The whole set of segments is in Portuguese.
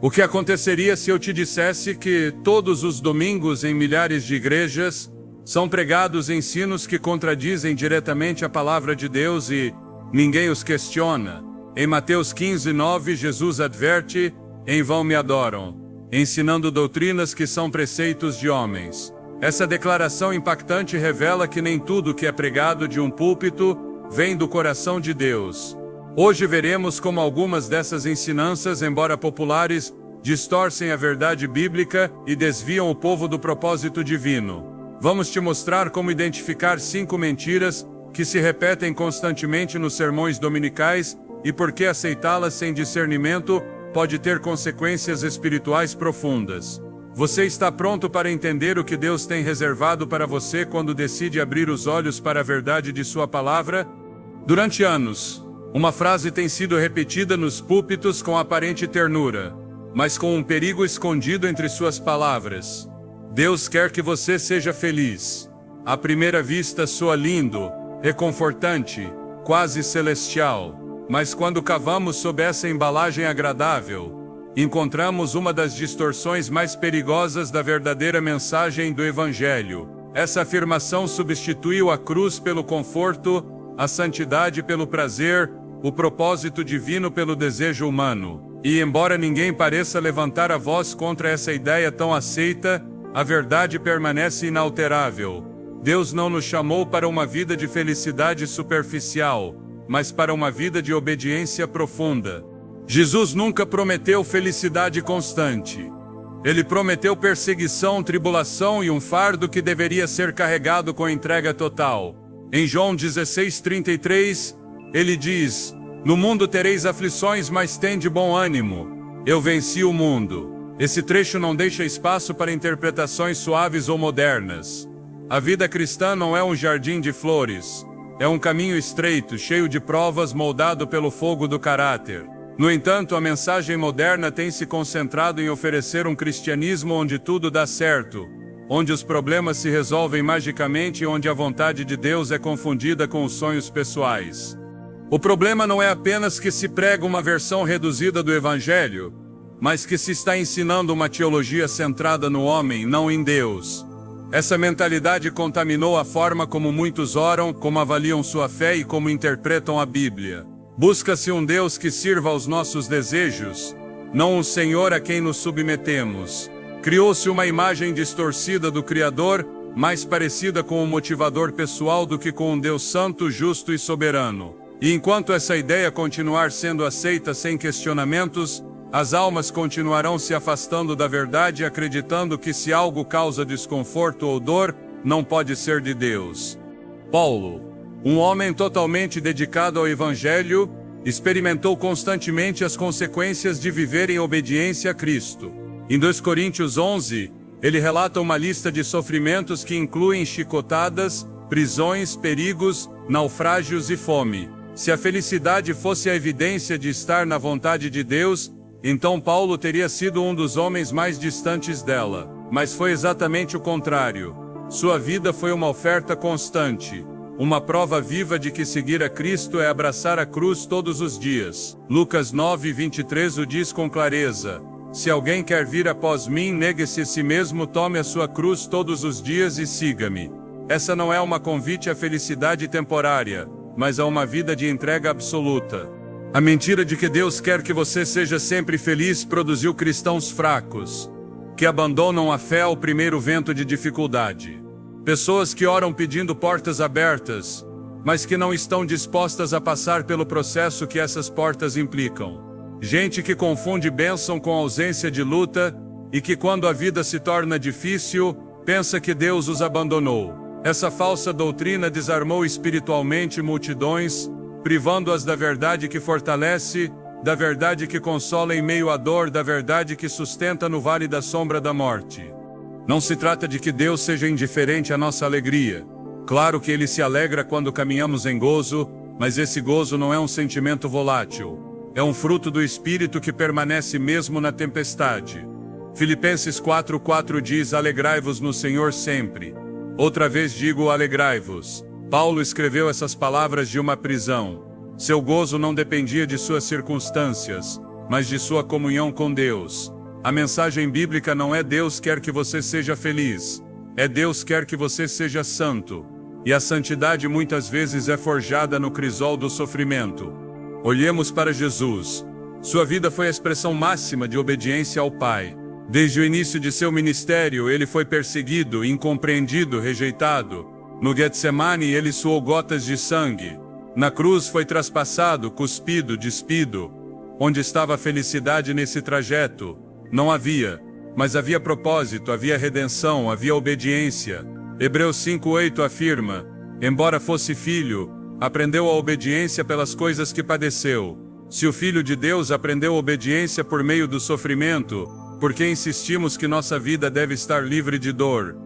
O que aconteceria se eu te dissesse que todos os domingos em milhares de igrejas são pregados ensinos que contradizem diretamente a palavra de Deus e ninguém os questiona? Em Mateus 15:9, Jesus adverte: em vão me adoram, ensinando doutrinas que são preceitos de homens. Essa declaração impactante revela que nem tudo que é pregado de um púlpito vem do coração de Deus. Hoje veremos como algumas dessas ensinanças, embora populares, distorcem a verdade bíblica e desviam o povo do propósito divino. Vamos te mostrar como identificar 5 mentiras que se repetem constantemente nos sermões dominicais e por que aceitá-las sem discernimento pode ter consequências espirituais profundas. Você está pronto para entender o que Deus tem reservado para você quando decide abrir os olhos para a verdade de sua palavra? Durante anos, uma frase tem sido repetida nos púlpitos com aparente ternura, mas com um perigo escondido entre suas palavras. Deus quer que você seja feliz. À primeira vista soa lindo, reconfortante, quase celestial. Mas quando cavamos sob essa embalagem agradável, encontramos uma das distorções mais perigosas da verdadeira mensagem do Evangelho. Essa afirmação substituiu a cruz pelo conforto, a santidade pelo prazer, o propósito divino pelo desejo humano. E embora ninguém pareça levantar a voz contra essa ideia tão aceita, a verdade permanece inalterável. Deus não nos chamou para uma vida de felicidade superficial, mas para uma vida de obediência profunda. Jesus nunca prometeu felicidade constante. Ele prometeu perseguição, tribulação e um fardo que deveria ser carregado com entrega total. Em João 16:33, ele diz: no mundo tereis aflições, mas tende bom ânimo. Eu venci o mundo. Esse trecho não deixa espaço para interpretações suaves ou modernas. A vida cristã não é um jardim de flores. É um caminho estreito, cheio de provas, moldado pelo fogo do caráter. No entanto, a mensagem moderna tem se concentrado em oferecer um cristianismo onde tudo dá certo, onde os problemas se resolvem magicamente e onde a vontade de Deus é confundida com os sonhos pessoais. O problema não é apenas que se prega uma versão reduzida do Evangelho, mas que se está ensinando uma teologia centrada no homem, não em Deus. Essa mentalidade contaminou a forma como muitos oram, como avaliam sua fé e como interpretam a Bíblia. Busca-se um Deus que sirva aos nossos desejos, não um Senhor a quem nos submetemos. Criou-se uma imagem distorcida do Criador, mais parecida com um motivador pessoal do que com um Deus santo, justo e soberano. E enquanto essa ideia continuar sendo aceita sem questionamentos, as almas continuarão se afastando da verdade, acreditando que se algo causa desconforto ou dor, não pode ser de Deus. Paulo, um homem totalmente dedicado ao Evangelho, experimentou constantemente as consequências de viver em obediência a Cristo. Em 2 Coríntios 11, ele relata uma lista de sofrimentos que incluem chicotadas, prisões, perigos, naufrágios e fome. Se a felicidade fosse a evidência de estar na vontade de Deus, então Paulo teria sido um dos homens mais distantes dela. Mas foi exatamente o contrário. Sua vida foi uma oferta constante, uma prova viva de que seguir a Cristo é abraçar a cruz todos os dias. Lucas 9:23 o diz com clareza: se alguém quer vir após mim, negue-se a si mesmo, tome a sua cruz todos os dias e siga-me. Essa não é uma convite à felicidade temporária, mas a uma vida de entrega absoluta. A mentira de que Deus quer que você seja sempre feliz produziu cristãos fracos, que abandonam a fé ao primeiro vento de dificuldade. Pessoas que oram pedindo portas abertas, mas que não estão dispostas a passar pelo processo que essas portas implicam. Gente que confunde bênção com ausência de luta, e que quando a vida se torna difícil, pensa que Deus os abandonou. Essa falsa doutrina desarmou espiritualmente multidões, privando-as da verdade que fortalece, da verdade que consola em meio à dor, da verdade que sustenta no vale da sombra da morte. Não se trata de que Deus seja indiferente à nossa alegria. Claro que Ele se alegra quando caminhamos em gozo, mas esse gozo não é um sentimento volátil. É um fruto do Espírito que permanece mesmo na tempestade. Filipenses 4:4 diz: alegrai-vos no Senhor sempre. Outra vez digo, alegrai-vos. Paulo escreveu essas palavras de uma prisão. Seu gozo não dependia de suas circunstâncias, mas de sua comunhão com Deus. A mensagem bíblica não é Deus quer que você seja feliz, é Deus quer que você seja santo. E a santidade muitas vezes é forjada no crisol do sofrimento. Olhemos para Jesus. Sua vida foi a expressão máxima de obediência ao Pai. Desde o início de seu ministério, ele foi perseguido, incompreendido, rejeitado. No Getsemane, ele suou gotas de sangue. Na cruz foi traspassado, cuspido, despido. Onde estava a felicidade nesse trajeto? Não havia. Mas havia propósito, havia redenção, havia obediência. Hebreus 5:8 afirma: embora fosse filho, aprendeu a obediência pelas coisas que padeceu. Se o Filho de Deus aprendeu obediência por meio do sofrimento, por que insistimos que nossa vida deve estar livre de dor?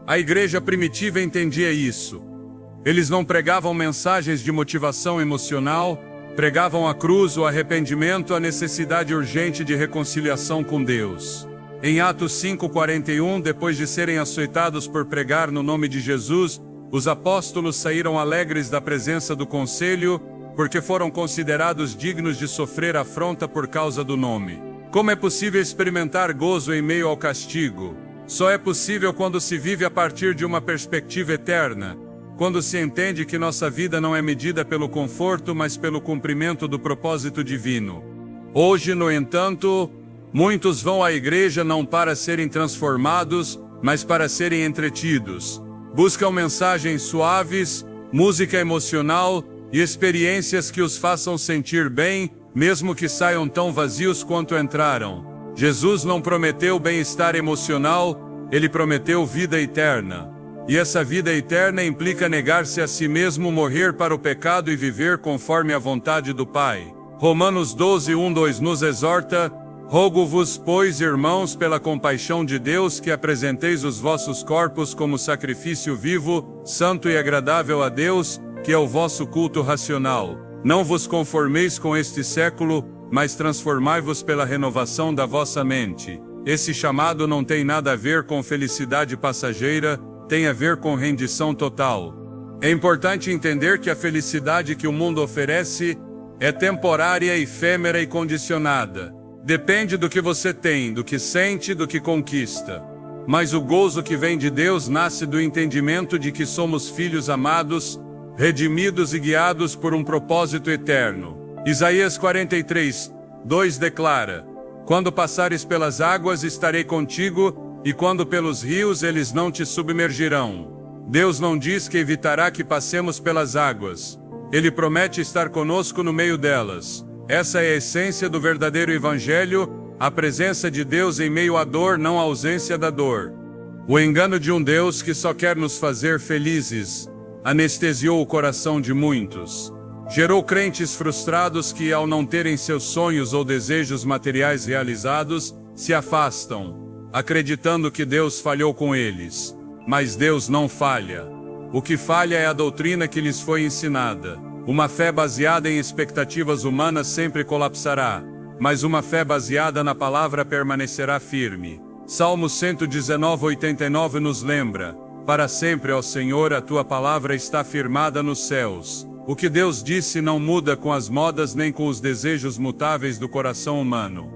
A igreja primitiva entendia isso. Eles não pregavam mensagens de motivação emocional, pregavam a cruz, o arrependimento, a necessidade urgente de reconciliação com Deus. Em Atos 5:41, depois de serem açoitados por pregar no nome de Jesus, os apóstolos saíram alegres da presença do conselho, porque foram considerados dignos de sofrer afronta por causa do nome. Como é possível experimentar gozo em meio ao castigo? Só é possível quando se vive a partir de uma perspectiva eterna, quando se entende que nossa vida não é medida pelo conforto, mas pelo cumprimento do propósito divino. Hoje, no entanto, muitos vão à igreja não para serem transformados, mas para serem entretidos. Buscam mensagens suaves, música emocional e experiências que os façam sentir bem, mesmo que saiam tão vazios quanto entraram. Jesus não prometeu bem-estar emocional, ele prometeu vida eterna. E essa vida eterna implica negar-se a si mesmo, morrer para o pecado e viver conforme a vontade do Pai. Romanos 12:1-2 nos exorta: rogo-vos, pois, irmãos, pela compaixão de Deus, que apresenteis os vossos corpos como sacrifício vivo, santo e agradável a Deus, que é o vosso culto racional. Não vos conformeis com este século, mas transformai-vos pela renovação da vossa mente. Esse chamado não tem nada a ver com felicidade passageira, tem a ver com rendição total. É importante entender que a felicidade que o mundo oferece é temporária, efêmera e condicionada. Depende do que você tem, do que sente, do que conquista. Mas o gozo que vem de Deus nasce do entendimento de que somos filhos amados, redimidos e guiados por um propósito eterno. Isaías 43:2 declara: quando passares pelas águas estarei contigo, e quando pelos rios eles não te submergirão. Deus não diz que evitará que passemos pelas águas. Ele promete estar conosco no meio delas. Essa é a essência do verdadeiro evangelho, a presença de Deus em meio à dor, não a ausência da dor. O engano de um Deus que só quer nos fazer felizes anestesiou o coração de muitos. Gerou crentes frustrados que, ao não terem seus sonhos ou desejos materiais realizados, se afastam, acreditando que Deus falhou com eles. Mas Deus não falha. O que falha é a doutrina que lhes foi ensinada. Uma fé baseada em expectativas humanas sempre colapsará, mas uma fé baseada na palavra permanecerá firme. Salmo 119:89 nos lembra: para sempre, ó Senhor, a tua palavra está firmada nos céus. O que Deus disse não muda com as modas nem com os desejos mutáveis do coração humano.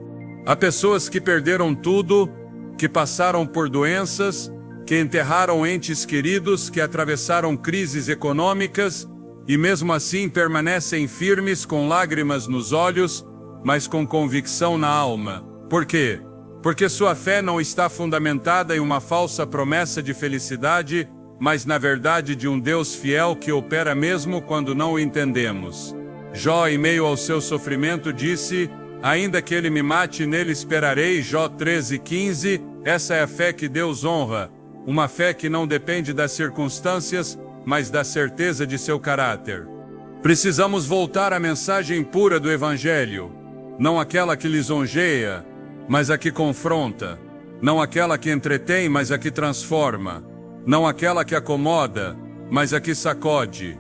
Há pessoas que perderam tudo, que passaram por doenças, que enterraram entes queridos, que atravessaram crises econômicas, e mesmo assim permanecem firmes com lágrimas nos olhos, mas com convicção na alma. Por quê? Porque sua fé não está fundamentada em uma falsa promessa de felicidade, mas na verdade de um Deus fiel que opera mesmo quando não o entendemos. Jó, em meio ao seu sofrimento, disse: ainda que ele me mate, nele esperarei. Jó 13:15. Essa é a fé que Deus honra, uma fé que não depende das circunstâncias, mas da certeza de seu caráter. Precisamos voltar à mensagem pura do Evangelho, não aquela que lisonjeia, mas a que confronta, não aquela que entretém, mas a que transforma, não aquela que acomoda, mas a que sacode.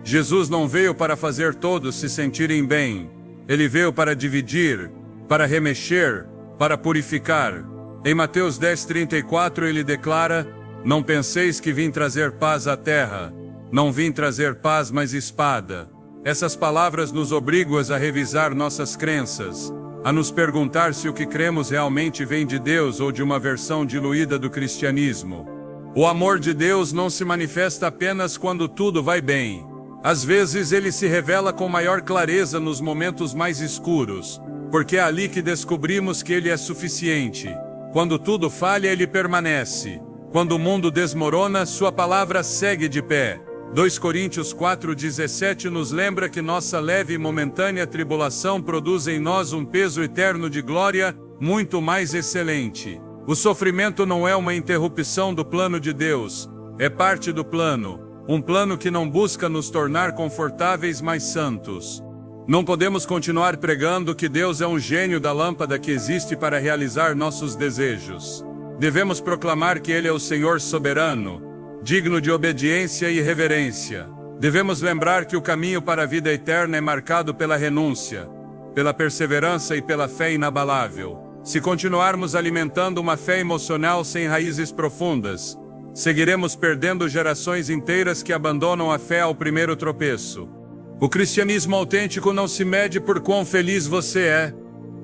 Jesus não veio para fazer todos se sentirem bem, ele veio para dividir, para remexer, para purificar. Em Mateus 10:34 ele declara: não penseis que vim trazer paz à terra. Não vim trazer paz, mas espada. Essas palavras nos obrigam a revisar nossas crenças. a nos perguntar se o que cremos realmente vem de Deus ou de uma versão diluída do cristianismo. O amor de Deus não se manifesta apenas quando tudo vai bem. Às vezes ele se revela com maior clareza nos momentos mais escuros, porque é ali que descobrimos que ele é suficiente. Quando tudo falha, ele permanece. Quando o mundo desmorona, sua palavra segue de pé. 2 Coríntios 4,17 nos lembra que nossa leve e momentânea tribulação produz em nós um peso eterno de glória, muito mais excelente. O sofrimento não é uma interrupção do plano de Deus, é parte do plano. Um plano que não busca nos tornar confortáveis, mas santos. Não podemos continuar pregando que Deus é um gênio da lâmpada que existe para realizar nossos desejos. Devemos proclamar que Ele é o Senhor soberano, digno de obediência e reverência. Devemos lembrar que o caminho para a vida eterna é marcado pela renúncia, pela perseverança e pela fé inabalável. Se continuarmos alimentando uma fé emocional sem raízes profundas, seguiremos perdendo gerações inteiras que abandonam a fé ao primeiro tropeço. O cristianismo autêntico não se mede por quão feliz você é,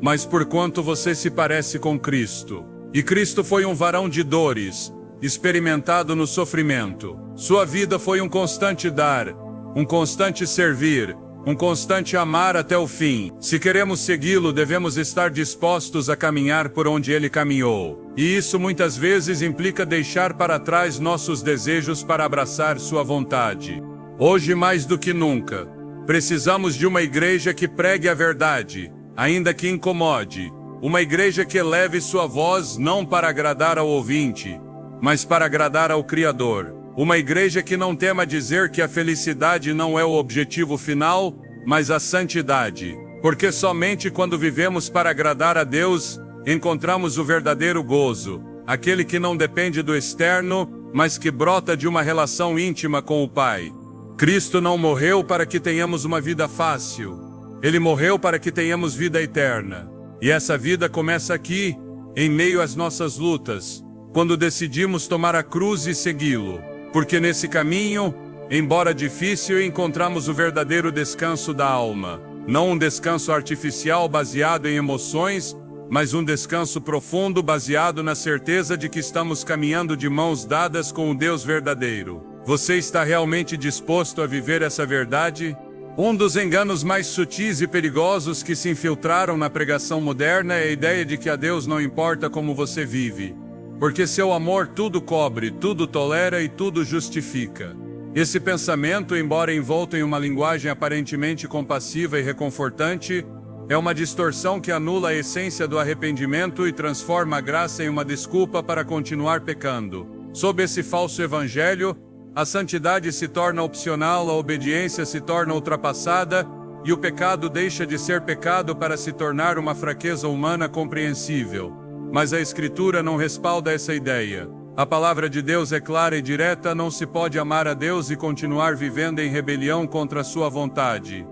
mas por quanto você se parece com Cristo. E Cristo foi um varão de dores, experimentado no sofrimento. Sua vida foi um constante dar, um constante servir, um constante amar até o fim. Se queremos segui-lo, devemos estar dispostos a caminhar por onde ele caminhou. E isso muitas vezes implica deixar para trás nossos desejos para abraçar sua vontade. Hoje mais do que nunca, precisamos de uma igreja que pregue a verdade, ainda que incomode. Uma igreja que eleve sua voz não para agradar ao ouvinte, mas para agradar ao Criador. Uma igreja que não tema dizer que a felicidade não é o objetivo final, mas a santidade. Porque somente quando vivemos para agradar a Deus, encontramos o verdadeiro gozo, aquele que não depende do externo, mas que brota de uma relação íntima com o Pai. Cristo não morreu para que tenhamos uma vida fácil. Ele morreu para que tenhamos vida eterna. E essa vida começa aqui, em meio às nossas lutas, quando decidimos tomar a cruz e segui-lo. Porque nesse caminho, embora difícil, encontramos o verdadeiro descanso da alma. Não um descanso artificial baseado em emoções, mas um descanso profundo baseado na certeza de que estamos caminhando de mãos dadas com o Deus verdadeiro. Você está realmente disposto a viver essa verdade? Um dos enganos mais sutis e perigosos que se infiltraram na pregação moderna é a ideia de que a Deus não importa como você vive, porque seu amor tudo cobre, tudo tolera e tudo justifica. Esse pensamento, embora envolto em uma linguagem aparentemente compassiva e reconfortante, é uma distorção que anula a essência do arrependimento e transforma a graça em uma desculpa para continuar pecando. Sob esse falso evangelho, a santidade se torna opcional, a obediência se torna ultrapassada, e o pecado deixa de ser pecado para se tornar uma fraqueza humana compreensível. Mas a Escritura não respalda essa ideia. A palavra de Deus é clara e direta: não se pode amar a Deus e continuar vivendo em rebelião contra a sua vontade.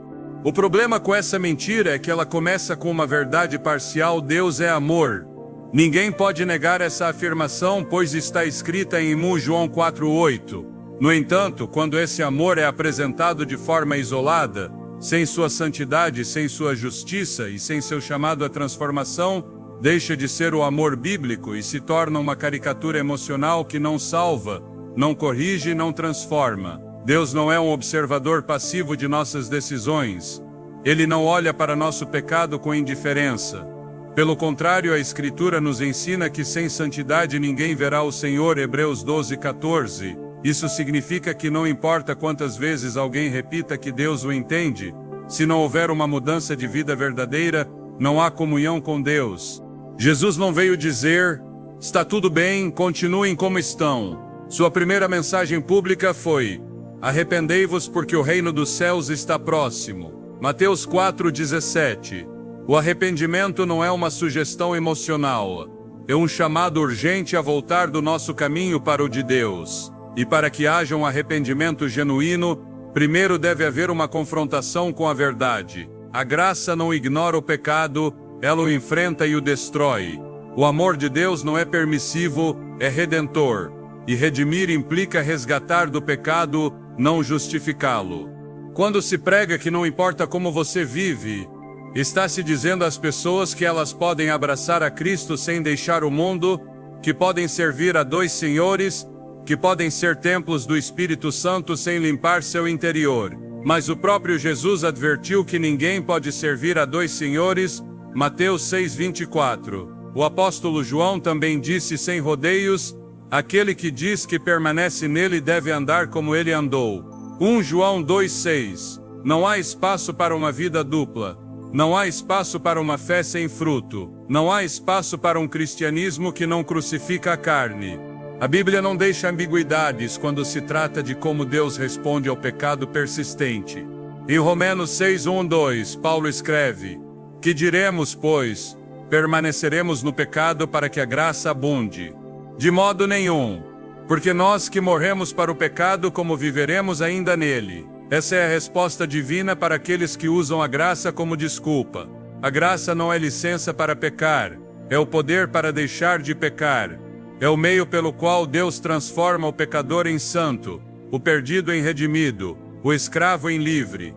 O problema com essa mentira é que ela começa com uma verdade parcial: Deus é amor. Ninguém pode negar essa afirmação, pois está escrita em 1 João 4,8. No entanto, quando esse amor é apresentado de forma isolada, sem sua santidade, sem sua justiça e sem seu chamado à transformação, deixa de ser o amor bíblico e se torna uma caricatura emocional que não salva, não corrige e não transforma. Deus não é um observador passivo de nossas decisões. Ele não olha para nosso pecado com indiferença. Pelo contrário, a Escritura nos ensina que sem santidade ninguém verá o Senhor. Hebreus 12:14. Isso significa que não importa quantas vezes alguém repita que Deus o entende, se não houver uma mudança de vida verdadeira, não há comunhão com Deus. Jesus não veio dizer: está tudo bem, continuem como estão. Sua primeira mensagem pública foi: arrependei-vos porque o reino dos céus está próximo. Mateus 4:17. O arrependimento não é uma sugestão emocional, é um chamado urgente a voltar do nosso caminho para o de Deus. E para que haja um arrependimento genuíno, primeiro deve haver uma confrontação com a verdade. A graça não ignora o pecado, ela o enfrenta e o destrói. O amor de Deus não é permissivo, é redentor. E redimir implica resgatar do pecado, não justificá-lo. Quando se prega que não importa como você vive, Está se dizendo às pessoas que elas podem abraçar a Cristo sem deixar o mundo, que podem servir a dois senhores, que podem ser templos do Espírito Santo sem limpar seu interior. Mas o próprio Jesus advertiu que ninguém pode servir a dois senhores, Mateus 6:24. O apóstolo João também disse sem rodeios: aquele que diz que permanece nele deve andar como ele andou. 1 João 2:6. Não há espaço para uma vida dupla. Não há espaço para uma fé sem fruto. Não há espaço para um cristianismo que não crucifica a carne. A Bíblia não deixa ambiguidades quando se trata de como Deus responde ao pecado persistente. Em Romanos 6:1-2, Paulo escreve: que diremos, pois? Permaneceremos no pecado para que a graça abunde? De modo nenhum. Porque nós que morremos para o pecado, como viveremos ainda nele? Essa é a resposta divina para aqueles que usam a graça como desculpa. A graça não é licença para pecar, é o poder para deixar de pecar. É o meio pelo qual Deus transforma o pecador em santo, o perdido em redimido, o escravo em livre.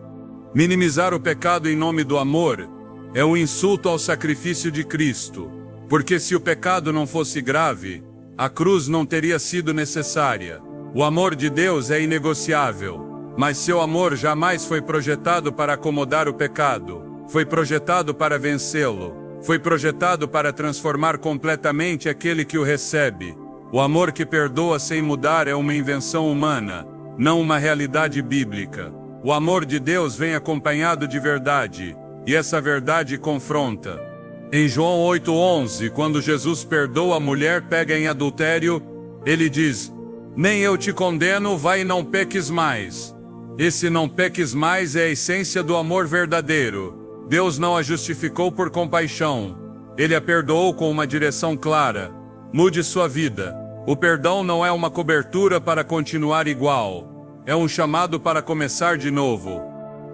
Minimizar o pecado em nome do amor é um insulto ao sacrifício de Cristo, porque se o pecado não fosse grave, a cruz não teria sido necessária. O amor de Deus é inegociável. Mas seu amor jamais foi projetado para acomodar o pecado. Foi projetado para vencê-lo. Foi projetado para transformar completamente aquele que o recebe. O amor que perdoa sem mudar é uma invenção humana, não uma realidade bíblica. O amor de Deus vem acompanhado de verdade, e essa verdade confronta. Em João 8:11, quando Jesus perdoa a mulher pega em adultério, ele diz: nem eu te condeno, vai e não peques mais. Esse não peques mais é a essência do amor verdadeiro. Deus não a justificou por compaixão. Ele a perdoou com uma direção clara. Mude sua vida. O perdão não é uma cobertura para continuar igual. É um chamado para começar de novo.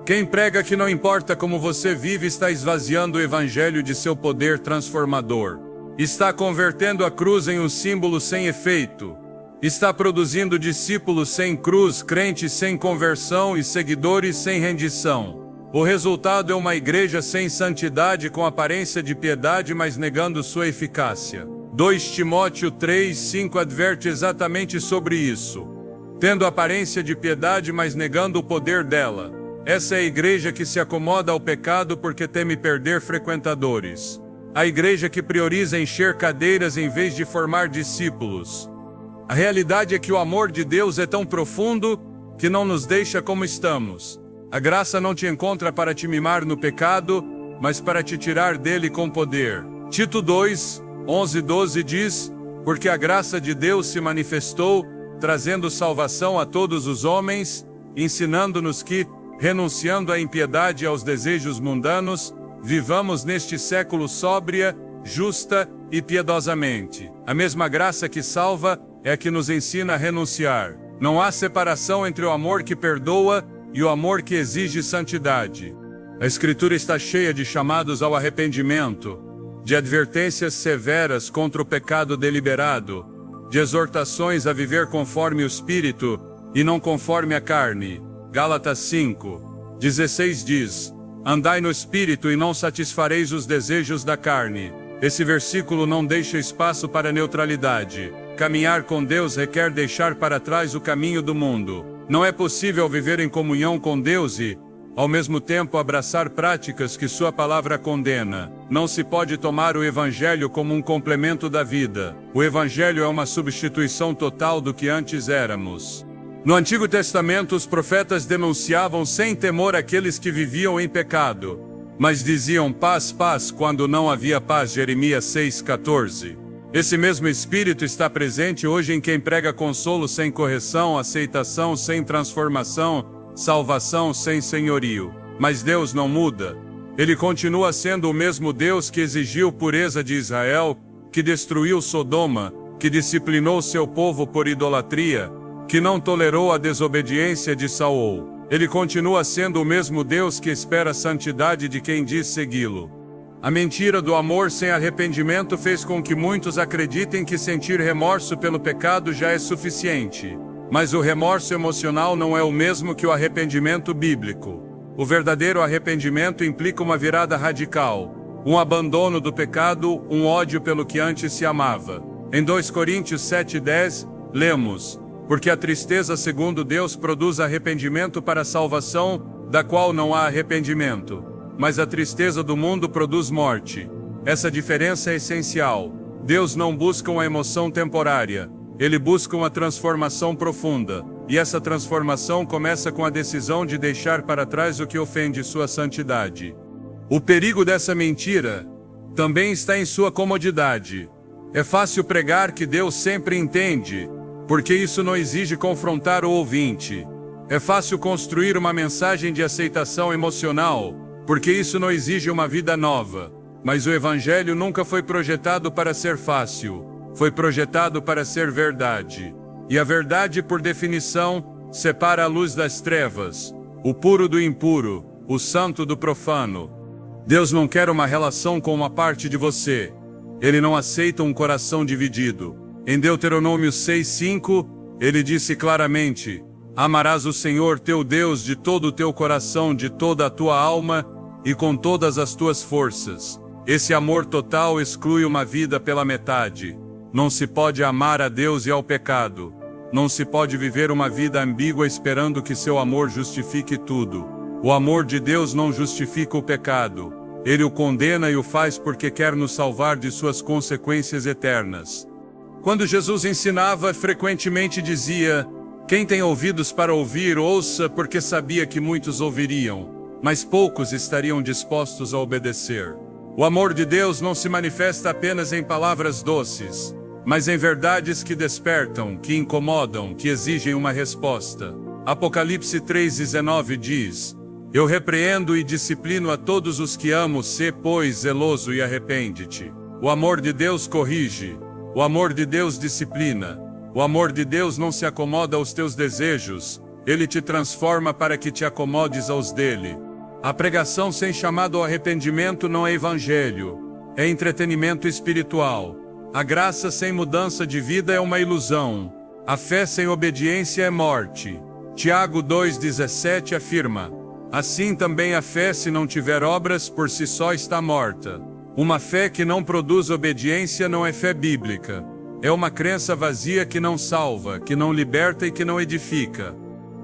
Quem prega que não importa como você vive está esvaziando o evangelho de seu poder transformador. Está convertendo a cruz em um símbolo sem efeito. Está produzindo discípulos sem cruz, crentes sem conversão e seguidores sem rendição. O resultado é uma igreja sem santidade com aparência de piedade, mas negando sua eficácia. 2 Timóteo 3:5 adverte exatamente sobre isso. Tendo aparência de piedade, mas negando o poder dela. Essa é a igreja que se acomoda ao pecado porque teme perder frequentadores. A igreja que prioriza encher cadeiras em vez de formar discípulos. A realidade é que o amor de Deus é tão profundo que não nos deixa como estamos. A graça não te encontra para te mimar no pecado, mas para te tirar dele com poder. Tito 2:11-12 diz: porque a graça de Deus se manifestou, trazendo salvação a todos os homens, ensinando-nos que, renunciando à impiedade e aos desejos mundanos, vivamos neste século sóbria, justa e piedosamente. A mesma graça que salva é a que nos ensina a renunciar. Não há separação entre o amor que perdoa e o amor que exige santidade. A Escritura está cheia de chamados ao arrependimento, de advertências severas contra o pecado deliberado, de exortações a viver conforme o Espírito e não conforme a carne. Gálatas 5:16 diz: andai no Espírito e não satisfareis os desejos da carne. Esse versículo não deixa espaço para neutralidade. Caminhar com Deus requer deixar para trás o caminho do mundo. Não é possível viver em comunhão com Deus e, ao mesmo tempo, abraçar práticas que sua palavra condena. Não se pode tomar o Evangelho como um complemento da vida. O Evangelho é uma substituição total do que antes éramos. No Antigo Testamento, os profetas denunciavam sem temor aqueles que viviam em pecado, mas diziam paz, paz, quando não havia paz. Jeremias 6:14. Esse mesmo Espírito está presente hoje em quem prega consolo sem correção, aceitação sem transformação, salvação sem senhorio. Mas Deus não muda. Ele continua sendo o mesmo Deus que exigiu pureza de Israel, que destruiu Sodoma, que disciplinou seu povo por idolatria, que não tolerou a desobediência de Saul. Ele continua sendo o mesmo Deus que espera a santidade de quem diz segui-lo. A mentira do amor sem arrependimento fez com que muitos acreditem que sentir remorso pelo pecado já é suficiente. Mas o remorso emocional não é o mesmo que o arrependimento bíblico. O verdadeiro arrependimento implica uma virada radical, um abandono do pecado, um ódio pelo que antes se amava. Em 2 Coríntios 7:10, lemos: porque a tristeza segundo Deus produz arrependimento para a salvação, da qual não há arrependimento, mas a tristeza do mundo produz morte. Essa diferença é essencial. Deus não busca uma emoção temporária, Ele busca uma transformação profunda, e essa transformação começa com a decisão de deixar para trás o que ofende sua santidade. O perigo dessa mentira também está em sua comodidade. É fácil pregar que Deus sempre entende, porque isso não exige confrontar o ouvinte. É fácil construir uma mensagem de aceitação emocional, porque isso não exige uma vida nova. Mas o Evangelho nunca foi projetado para ser fácil, foi projetado para ser verdade. E a verdade, por definição, separa a luz das trevas, o puro do impuro, o santo do profano. Deus não quer uma relação com uma parte de você. Ele não aceita um coração dividido. Em Deuteronômio 6:5, ele disse claramente: amarás o Senhor teu Deus de todo o teu coração, de toda a tua alma e com todas as tuas forças. Esse amor total exclui uma vida pela metade. Não se pode amar a Deus e ao pecado. Não se pode viver uma vida ambígua esperando que seu amor justifique tudo. O amor de Deus não justifica o pecado. Ele o condena e o faz porque quer nos salvar de suas consequências eternas. Quando Jesus ensinava, frequentemente dizia: quem tem ouvidos para ouvir, ouça, porque sabia que muitos ouviriam, mas poucos estariam dispostos a obedecer. O amor de Deus não se manifesta apenas em palavras doces, mas em verdades que despertam, que incomodam, que exigem uma resposta. Apocalipse 3:19 diz: eu repreendo e disciplino a todos os que amo, sê, pois, zeloso e arrepende-te. O amor de Deus corrige. O amor de Deus disciplina. O amor de Deus não se acomoda aos teus desejos, Ele te transforma para que te acomodes aos dele. A pregação sem chamado ao arrependimento não é evangelho, é entretenimento espiritual. A graça sem mudança de vida é uma ilusão. A fé sem obediência é morte. Tiago 2,17 afirma: assim também a fé, se não tiver obras, por si só está morta. Uma fé que não produz obediência não é fé bíblica. É uma crença vazia que não salva, que não liberta e que não edifica.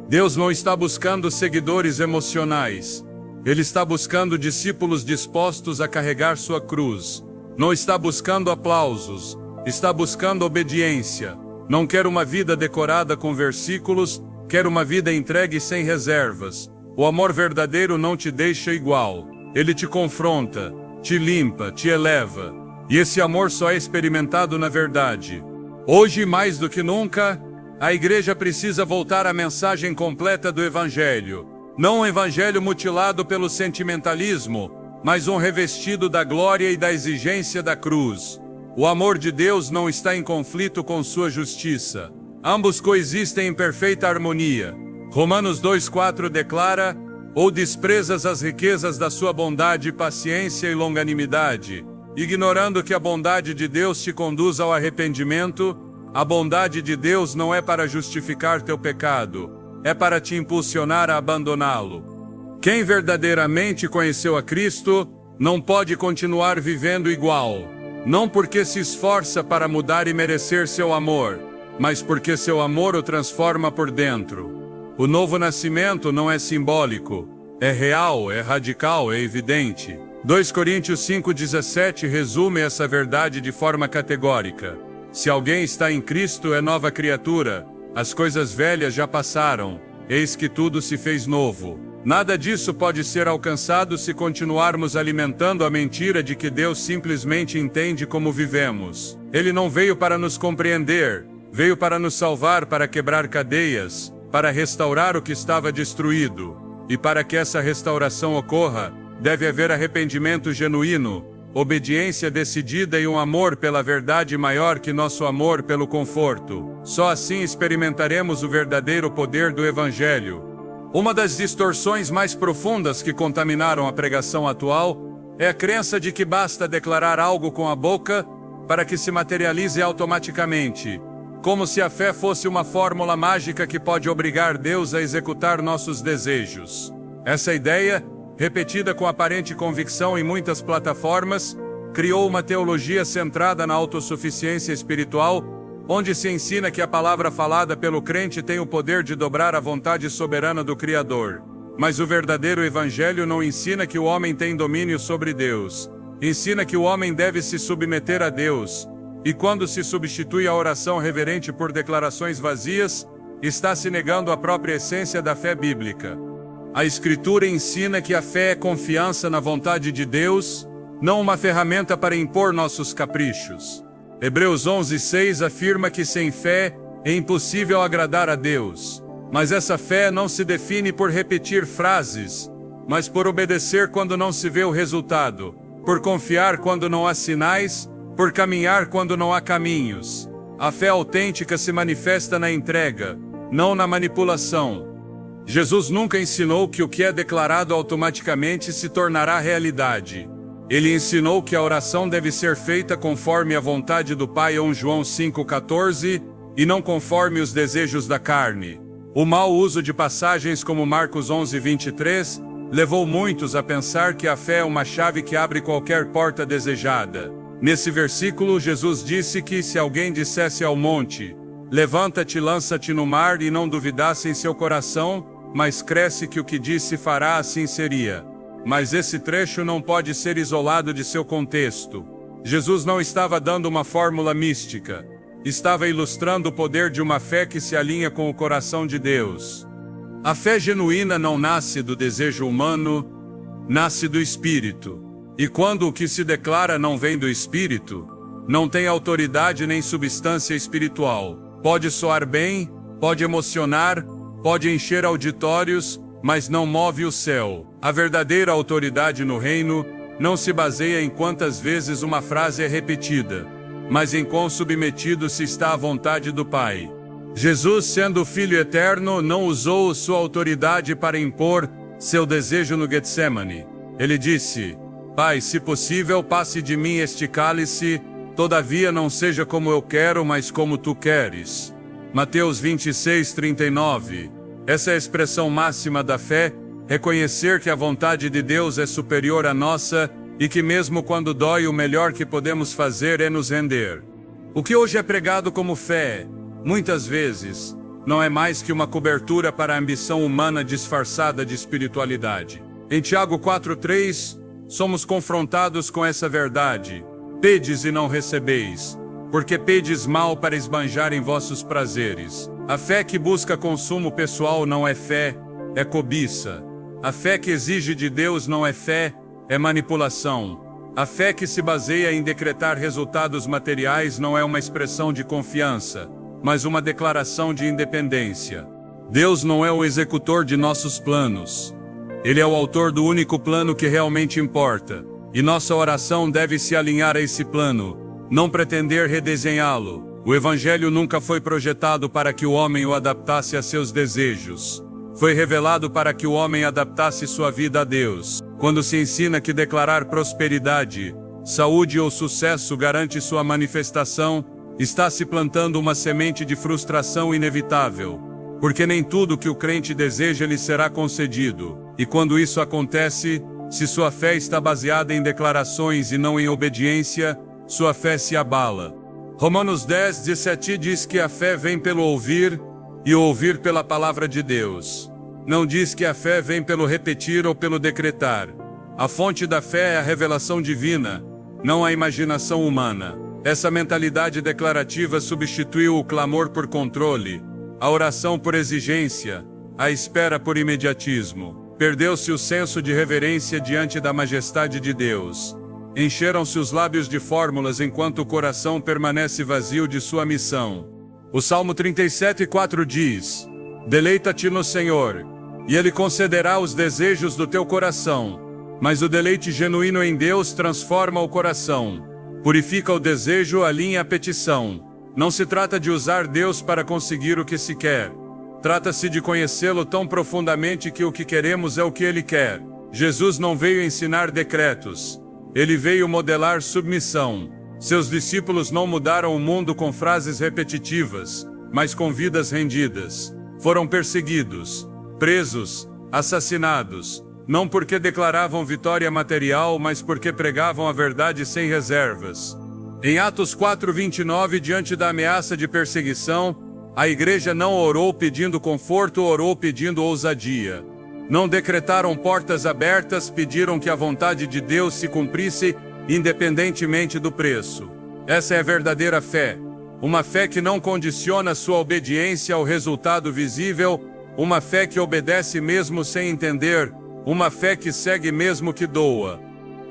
Deus não está buscando seguidores emocionais. Ele está buscando discípulos dispostos a carregar sua cruz. Não está buscando aplausos, está buscando obediência. Não quer uma vida decorada com versículos, quer uma vida entregue sem reservas. O amor verdadeiro não te deixa igual. Ele te confronta, te limpa, te eleva. E esse amor só é experimentado na verdade. Hoje, mais do que nunca, a igreja precisa voltar à mensagem completa do Evangelho. Não um evangelho mutilado pelo sentimentalismo, mas um revestido da glória e da exigência da cruz. O amor de Deus não está em conflito com sua justiça. Ambos coexistem em perfeita harmonia. Romanos 2,4 declara: ou desprezas as riquezas da sua bondade, paciência e longanimidade, ignorando que a bondade de Deus te conduz ao arrependimento. A bondade de Deus não é para justificar teu pecado, é para te impulsionar a abandoná-lo. Quem verdadeiramente conheceu a Cristo, não pode continuar vivendo igual, não porque se esforça para mudar e merecer seu amor, mas porque seu amor o transforma por dentro. O novo nascimento não é simbólico, é real, é radical, é evidente. 2 Coríntios 5,17 resume essa verdade de forma categórica. Se alguém está em Cristo, é nova criatura. As coisas velhas já passaram, eis que tudo se fez novo. Nada disso pode ser alcançado se continuarmos alimentando a mentira de que Deus simplesmente entende como vivemos. Ele não veio para nos compreender, veio para nos salvar, para quebrar cadeias, para restaurar o que estava destruído. E para que essa restauração ocorra, deve haver arrependimento genuíno, obediência decidida e um amor pela verdade maior que nosso amor pelo conforto. Só assim experimentaremos o verdadeiro poder do Evangelho. Uma das distorções mais profundas que contaminaram a pregação atual é a crença de que basta declarar algo com a boca para que se materialize automaticamente, como se a fé fosse uma fórmula mágica que pode obrigar Deus a executar nossos desejos. Essa ideia, repetida com aparente convicção em muitas plataformas, criou uma teologia centrada na autossuficiência espiritual, onde se ensina que a palavra falada pelo crente tem o poder de dobrar a vontade soberana do Criador. Mas o verdadeiro evangelho não ensina que o homem tem domínio sobre Deus. Ensina que o homem deve se submeter a Deus. E quando se substitui a oração reverente por declarações vazias, está se negando a própria essência da fé bíblica. A Escritura ensina que a fé é confiança na vontade de Deus, não uma ferramenta para impor nossos caprichos. Hebreus 11:6 afirma que sem fé é impossível agradar a Deus. Mas essa fé não se define por repetir frases, mas por obedecer quando não se vê o resultado, por confiar quando não há sinais, por caminhar quando não há caminhos. A fé autêntica se manifesta na entrega, não na manipulação. Jesus nunca ensinou que o que é declarado automaticamente se tornará realidade. Ele ensinou que a oração deve ser feita conforme a vontade do Pai em João 5,14, e não conforme os desejos da carne. O mau uso de passagens como Marcos 11:23 levou muitos a pensar que a fé é uma chave que abre qualquer porta desejada. Nesse versículo, Jesus disse que se alguém dissesse ao monte, levanta-te e lança-te no mar, e não duvidasse em seu coração, mas cresce que o que disse fará, assim seria. Mas esse trecho não pode ser isolado de seu contexto. Jesus não estava dando uma fórmula mística. Estava ilustrando o poder de uma fé que se alinha com o coração de Deus. A fé genuína não nasce do desejo humano, nasce do Espírito. E quando o que se declara não vem do Espírito, não tem autoridade nem substância espiritual. Pode soar bem, pode emocionar, pode encher auditórios, mas não move o céu. A verdadeira autoridade no reino não se baseia em quantas vezes uma frase é repetida, mas em quão submetido se está à vontade do Pai. Jesus, sendo o Filho eterno, não usou sua autoridade para impor seu desejo no Getsemane. Ele disse: Pai, se possível, passe de mim este cálice, todavia não seja como eu quero, mas como tu queres. Mateus 26:39. Essa é a expressão máxima da fé, reconhecer que a vontade de Deus é superior à nossa, e que mesmo quando dói, o melhor que podemos fazer é nos render. O que hoje é pregado como fé, muitas vezes, não é mais que uma cobertura para a ambição humana disfarçada de espiritualidade. Em Tiago 4:3, somos confrontados com essa verdade. Pedes e não recebeis, porque pedes mal para esbanjar em vossos prazeres. A fé que busca consumo pessoal não é fé, é cobiça. A fé que exige de Deus não é fé, é manipulação. A fé que se baseia em decretar resultados materiais não é uma expressão de confiança, mas uma declaração de independência. Deus não é o executor de nossos planos. Ele é o autor do único plano que realmente importa, e nossa oração deve se alinhar a esse plano, não pretender redesenhá-lo. O Evangelho nunca foi projetado para que o homem o adaptasse a seus desejos. Foi revelado para que o homem adaptasse sua vida a Deus. Quando se ensina que declarar prosperidade, saúde ou sucesso garante sua manifestação, está se plantando uma semente de frustração inevitável, porque nem tudo que o crente deseja lhe será concedido. E quando isso acontece, se sua fé está baseada em declarações e não em obediência, sua fé se abala. Romanos 10:17 diz que a fé vem pelo ouvir, e o ouvir pela palavra de Deus. Não diz que a fé vem pelo repetir ou pelo decretar. A fonte da fé é a revelação divina, não a imaginação humana. Essa mentalidade declarativa substituiu o clamor por controle, a oração por exigência, a espera por imediatismo. Perdeu-se o senso de reverência diante da majestade de Deus. Encheram-se os lábios de fórmulas enquanto o coração permanece vazio de sua missão. O Salmo 37:4 diz: Deleita-te no Senhor, e Ele concederá os desejos do teu coração. Mas o deleite genuíno em Deus transforma o coração. Purifica o desejo, alinha a petição. Não se trata de usar Deus para conseguir o que se quer. Trata-se de conhecê-lo tão profundamente que o que queremos é o que Ele quer. Jesus não veio ensinar decretos. Ele veio modelar submissão. Seus discípulos não mudaram o mundo com frases repetitivas, mas com vidas rendidas. Foram perseguidos, presos, assassinados, não porque declaravam vitória material, mas porque pregavam a verdade sem reservas. Em Atos 4:29, diante da ameaça de perseguição, a igreja não orou pedindo conforto, orou pedindo ousadia. Não decretaram portas abertas, pediram que a vontade de Deus se cumprisse, independentemente do preço. Essa é a verdadeira fé. Uma fé que não condiciona sua obediência ao resultado visível, uma fé que obedece mesmo sem entender, uma fé que segue mesmo que doa.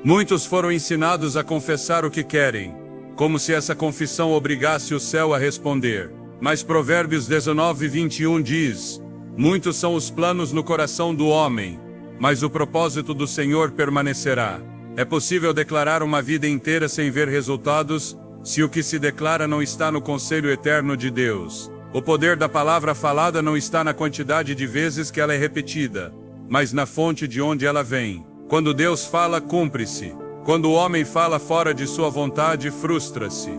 Muitos foram ensinados a confessar o que querem, como se essa confissão obrigasse o céu a responder. Mas Provérbios 19:21 diz: muitos são os planos no coração do homem, mas o propósito do Senhor permanecerá. É possível declarar uma vida inteira sem ver resultados, se o que se declara não está no conselho eterno de Deus. O poder da palavra falada não está na quantidade de vezes que ela é repetida, mas na fonte de onde ela vem. Quando Deus fala, cumpre-se. Quando o homem fala fora de sua vontade, frustra-se.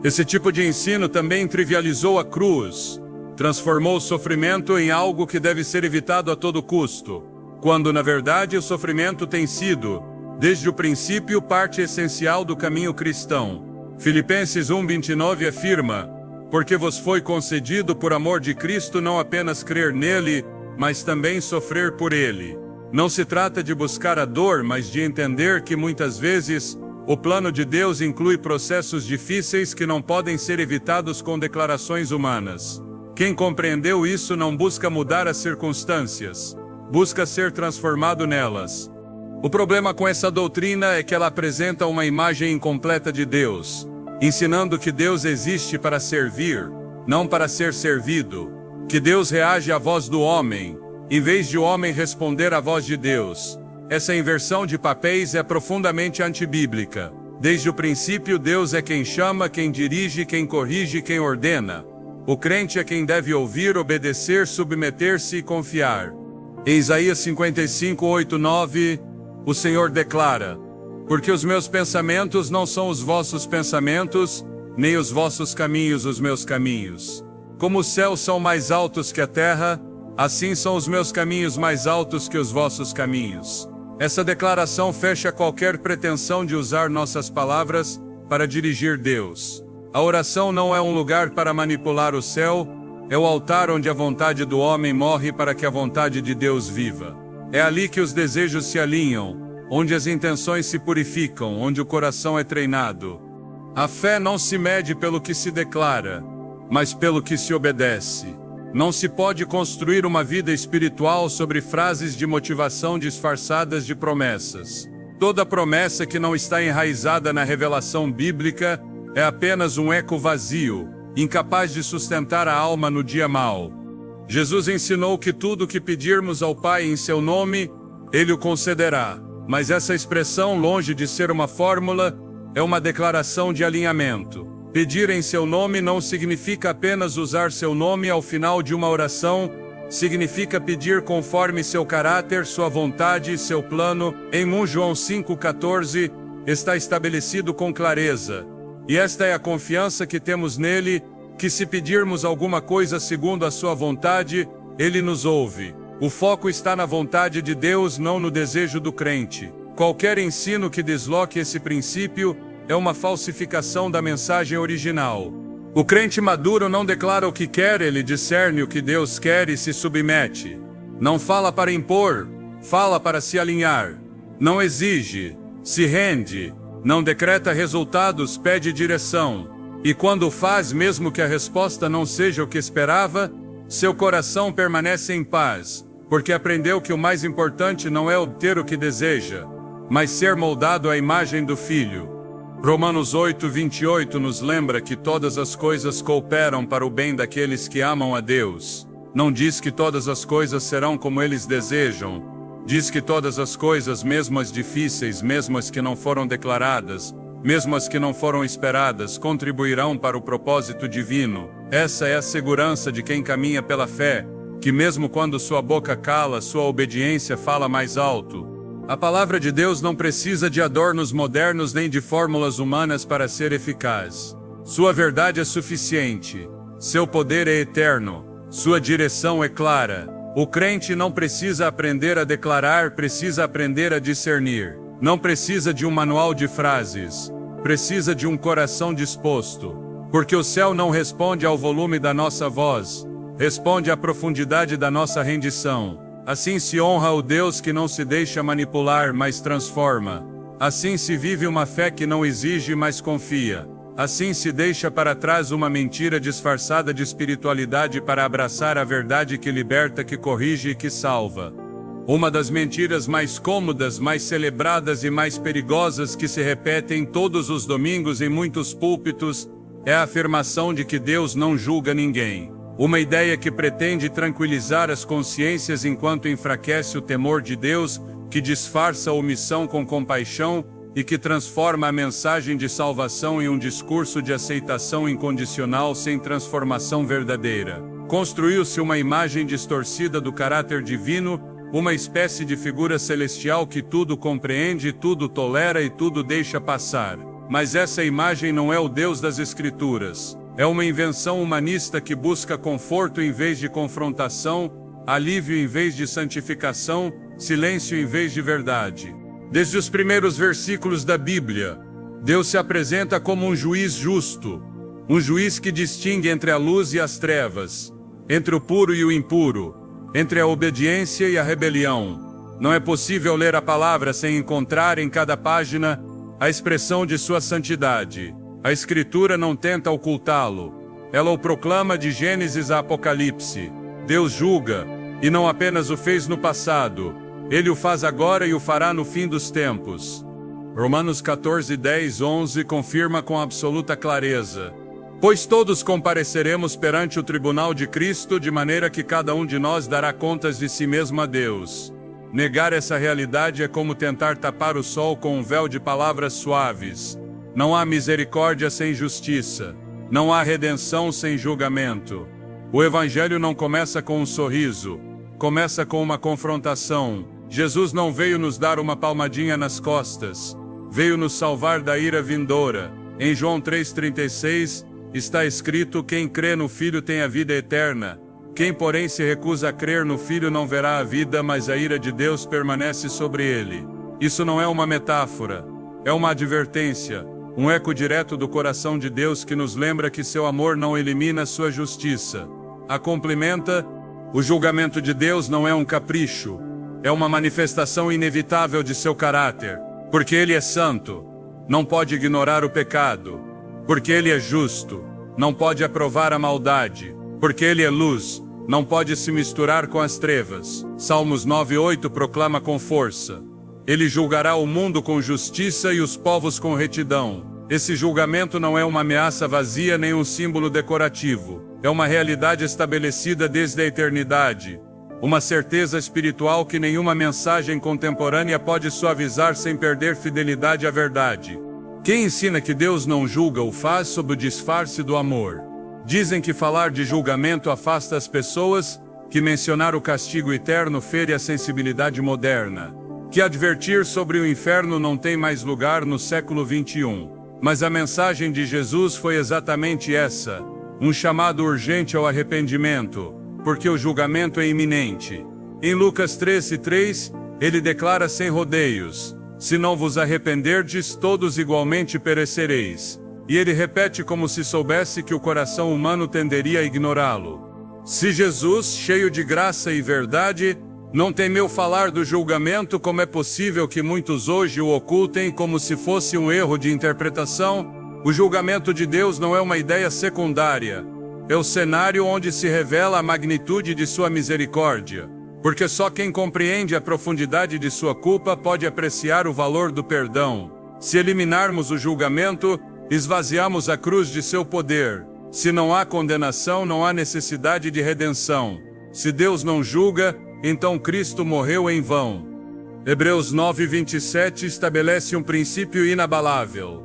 Esse tipo de ensino também trivializou a cruz, transformou o sofrimento em algo que deve ser evitado a todo custo, quando na verdade o sofrimento tem sido, desde o princípio, parte essencial do caminho cristão. Filipenses 1:29 afirma: porque vos foi concedido por amor de Cristo não apenas crer nele, mas também sofrer por ele. Não se trata de buscar a dor, mas de entender que muitas vezes o plano de Deus inclui processos difíceis que não podem ser evitados com declarações humanas. Quem compreendeu isso não busca mudar as circunstâncias, busca ser transformado nelas. O problema com essa doutrina é que ela apresenta uma imagem incompleta de Deus, ensinando que Deus existe para servir, não para ser servido, que Deus reage à voz do homem, em vez de o homem responder à voz de Deus. Essa inversão de papéis é profundamente antibíblica. Desde o princípio, Deus é quem chama, quem dirige, quem corrige, quem ordena. O crente é quem deve ouvir, obedecer, submeter-se e confiar. Em Isaías 55:8-9, o Senhor declara: porque os meus pensamentos não são os vossos pensamentos, nem os vossos caminhos os meus caminhos. Como os céus são mais altos que a terra, assim são os meus caminhos mais altos que os vossos caminhos. Essa declaração fecha qualquer pretensão de usar nossas palavras para dirigir Deus. A oração não é um lugar para manipular o céu, é o altar onde a vontade do homem morre para que a vontade de Deus viva. É ali que os desejos se alinham, onde as intenções se purificam, onde o coração é treinado. A fé não se mede pelo que se declara, mas pelo que se obedece. Não se pode construir uma vida espiritual sobre frases de motivação disfarçadas de promessas. Toda promessa que não está enraizada na revelação bíblica é apenas um eco vazio, incapaz de sustentar a alma no dia mau. Jesus ensinou que tudo o que pedirmos ao Pai em seu nome, Ele o concederá. Mas essa expressão, longe de ser uma fórmula, é uma declaração de alinhamento. Pedir em seu nome não significa apenas usar seu nome ao final de uma oração, significa pedir conforme seu caráter, sua vontade e seu plano. Em 1 João 5,14, está estabelecido com clareza. E esta é a confiança que temos nele, que se pedirmos alguma coisa segundo a sua vontade, ele nos ouve. O foco está na vontade de Deus, não no desejo do crente. Qualquer ensino que desloque esse princípio é uma falsificação da mensagem original. O crente maduro não declara o que quer, ele discerne o que Deus quer e se submete. Não fala para impor, fala para se alinhar. Não exige, se rende. Não decreta resultados, pede direção. E quando o faz, mesmo que a resposta não seja o que esperava, seu coração permanece em paz, porque aprendeu que o mais importante não é obter o que deseja, mas ser moldado à imagem do Filho. Romanos 8:28 nos lembra que todas as coisas cooperam para o bem daqueles que amam a Deus. Não diz que todas as coisas serão como eles desejam. Diz que todas as coisas, mesmo as difíceis, mesmo as que não foram declaradas, mesmo as que não foram esperadas, contribuirão para o propósito divino. Essa é a segurança de quem caminha pela fé, que mesmo quando sua boca cala, sua obediência fala mais alto. A palavra de Deus não precisa de adornos modernos nem de fórmulas humanas para ser eficaz. Sua verdade é suficiente. Seu poder é eterno. Sua direção é clara. O crente não precisa aprender a declarar, precisa aprender a discernir. Não precisa de um manual de frases. Precisa de um coração disposto. Porque o céu não responde ao volume da nossa voz. Responde à profundidade da nossa rendição. Assim se honra o Deus que não se deixa manipular, mas transforma. Assim se vive uma fé que não exige, mas confia. Assim se deixa para trás uma mentira disfarçada de espiritualidade para abraçar a verdade que liberta, que corrige e que salva. Uma das mentiras mais cômodas, mais celebradas e mais perigosas que se repetem todos os domingos em muitos púlpitos é a afirmação de que Deus não julga ninguém. Uma ideia que pretende tranquilizar as consciências enquanto enfraquece o temor de Deus, que disfarça a omissão com compaixão e que transforma a mensagem de salvação em um discurso de aceitação incondicional sem transformação verdadeira. Construiu-se uma imagem distorcida do caráter divino, uma espécie de figura celestial que tudo compreende, tudo tolera e tudo deixa passar. Mas essa imagem não é o Deus das Escrituras. É uma invenção humanista que busca conforto em vez de confrontação, alívio em vez de santificação, silêncio em vez de verdade. Desde os primeiros versículos da Bíblia, Deus se apresenta como um juiz justo, um juiz que distingue entre a luz e as trevas, entre o puro e o impuro, entre a obediência e a rebelião. Não é possível ler a palavra sem encontrar em cada página a expressão de sua santidade. A Escritura não tenta ocultá-lo. Ela o proclama de Gênesis a Apocalipse. Deus julga, e não apenas o fez no passado. Ele o faz agora e o fará no fim dos tempos. Romanos 14, 10, 11 confirma com absoluta clareza. Pois todos compareceremos perante o tribunal de Cristo, de maneira que cada um de nós dará contas de si mesmo a Deus. Negar essa realidade é como tentar tapar o sol com um véu de palavras suaves. Não há misericórdia sem justiça. Não há redenção sem julgamento. O Evangelho não começa com um sorriso. Começa com uma confrontação. Jesus não veio nos dar uma palmadinha nas costas. Veio nos salvar da ira vindoura. Em João 3,36, está escrito: quem crê no Filho tem a vida eterna. Quem, porém, se recusa a crer no Filho não verá a vida, mas a ira de Deus permanece sobre ele. Isso não é uma metáfora. É uma advertência. Um eco direto do coração de Deus que nos lembra que seu amor não elimina sua justiça. A complementa: o julgamento de Deus não é um capricho. É uma manifestação inevitável de seu caráter. Porque Ele é santo, não pode ignorar o pecado. Porque Ele é justo, não pode aprovar a maldade. Porque Ele é luz, não pode se misturar com as trevas. Salmos 9:8 proclama com força. Ele julgará o mundo com justiça e os povos com retidão. Esse julgamento não é uma ameaça vazia nem um símbolo decorativo. É uma realidade estabelecida desde a eternidade. Uma certeza espiritual que nenhuma mensagem contemporânea pode suavizar sem perder fidelidade à verdade. Quem ensina que Deus não julga o faz sob o disfarce do amor. Dizem que falar de julgamento afasta as pessoas, que mencionar o castigo eterno fere a sensibilidade moderna. Que advertir sobre o inferno não tem mais lugar no século XXI. Mas a mensagem de Jesus foi exatamente essa: um chamado urgente ao arrependimento, porque o julgamento é iminente. Em Lucas 13:3, ele declara sem rodeios: se não vos arrependerdes, todos igualmente perecereis. E ele repete como se soubesse que o coração humano tenderia a ignorá-lo. Se Jesus, cheio de graça e verdade, não temeu falar do julgamento, como é possível que muitos hoje o ocultem como se fosse um erro de interpretação? O julgamento de Deus não é uma ideia secundária. É o cenário onde se revela a magnitude de sua misericórdia. Porque só quem compreende a profundidade de sua culpa pode apreciar o valor do perdão. Se eliminarmos o julgamento, esvaziamos a cruz de seu poder. Se não há condenação, não há necessidade de redenção. Se Deus não julga, então Cristo morreu em vão. Hebreus 9:27 estabelece um princípio inabalável.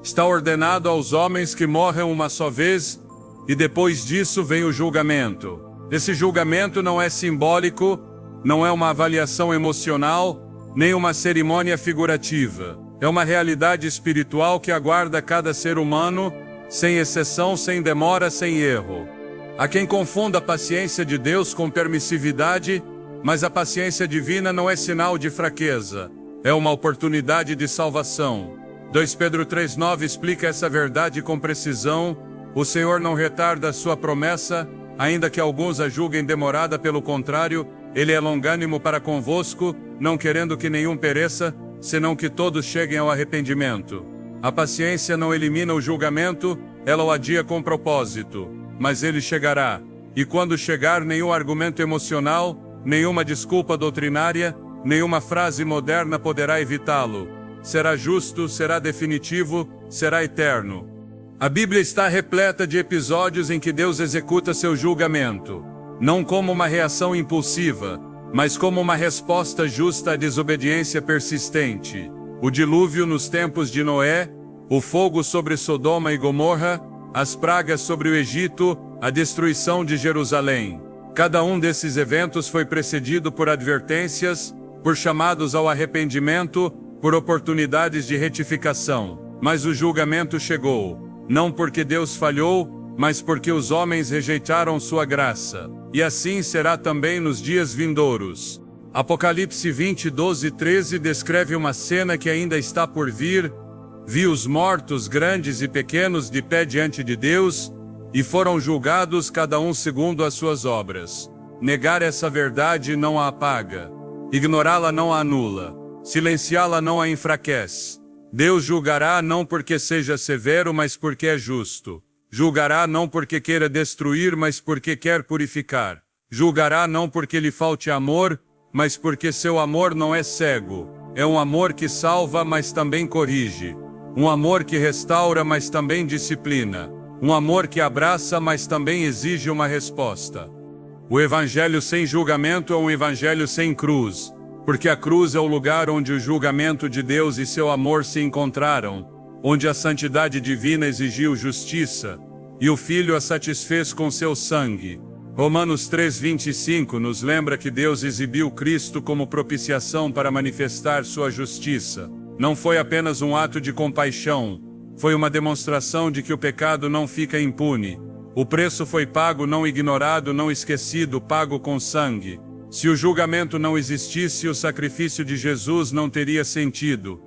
Está ordenado aos homens que morram uma só vez, e depois disso vem o julgamento. Esse julgamento não é simbólico, não é uma avaliação emocional, nem uma cerimônia figurativa. É uma realidade espiritual que aguarda cada ser humano, sem exceção, sem demora, sem erro. Há quem confunda a paciência de Deus com permissividade, mas a paciência divina não é sinal de fraqueza, é uma oportunidade de salvação. 2 Pedro 3,9 explica essa verdade com precisão. O Senhor não retarda a sua promessa, ainda que alguns a julguem demorada, pelo contrário, Ele é longânimo para convosco, não querendo que nenhum pereça, senão que todos cheguem ao arrependimento. A paciência não elimina o julgamento, ela o adia com propósito, mas ele chegará. E quando chegar, nenhum argumento emocional, nenhuma desculpa doutrinária, nenhuma frase moderna poderá evitá-lo. Será justo, será definitivo, será eterno. A Bíblia está repleta de episódios em que Deus executa seu julgamento, não como uma reação impulsiva, mas como uma resposta justa à desobediência persistente. O dilúvio nos tempos de Noé, o fogo sobre Sodoma e Gomorra, as pragas sobre o Egito, a destruição de Jerusalém. Cada um desses eventos foi precedido por advertências, por chamados ao arrependimento, por oportunidades de retificação. Mas o julgamento chegou, não porque Deus falhou, mas porque os homens rejeitaram sua graça. E assim será também nos dias vindouros. Apocalipse 20, 12 e 13 descreve uma cena que ainda está por vir. Vi os mortos, grandes e pequenos, de pé diante de Deus, e foram julgados cada um segundo as suas obras. Negar essa verdade não a apaga. Ignorá-la não a anula. Silenciá-la não a enfraquece. Deus julgará não porque seja severo, mas porque é justo. Julgará não porque queira destruir, mas porque quer purificar. Julgará não porque lhe falte amor, mas porque seu amor não é cego. É um amor que salva, mas também corrige. Um amor que restaura, mas também disciplina. Um amor que abraça, mas também exige uma resposta. O evangelho sem julgamento é um evangelho sem cruz, porque a cruz é o lugar onde o julgamento de Deus e seu amor se encontraram, onde a santidade divina exigiu justiça, e o Filho a satisfez com seu sangue. Romanos 3,25 nos lembra que Deus exibiu Cristo como propiciação para manifestar sua justiça. Não foi apenas um ato de compaixão, foi uma demonstração de que o pecado não fica impune. O preço foi pago, não ignorado, não esquecido, pago com sangue. Se o julgamento não existisse, o sacrifício de Jesus não teria sentido.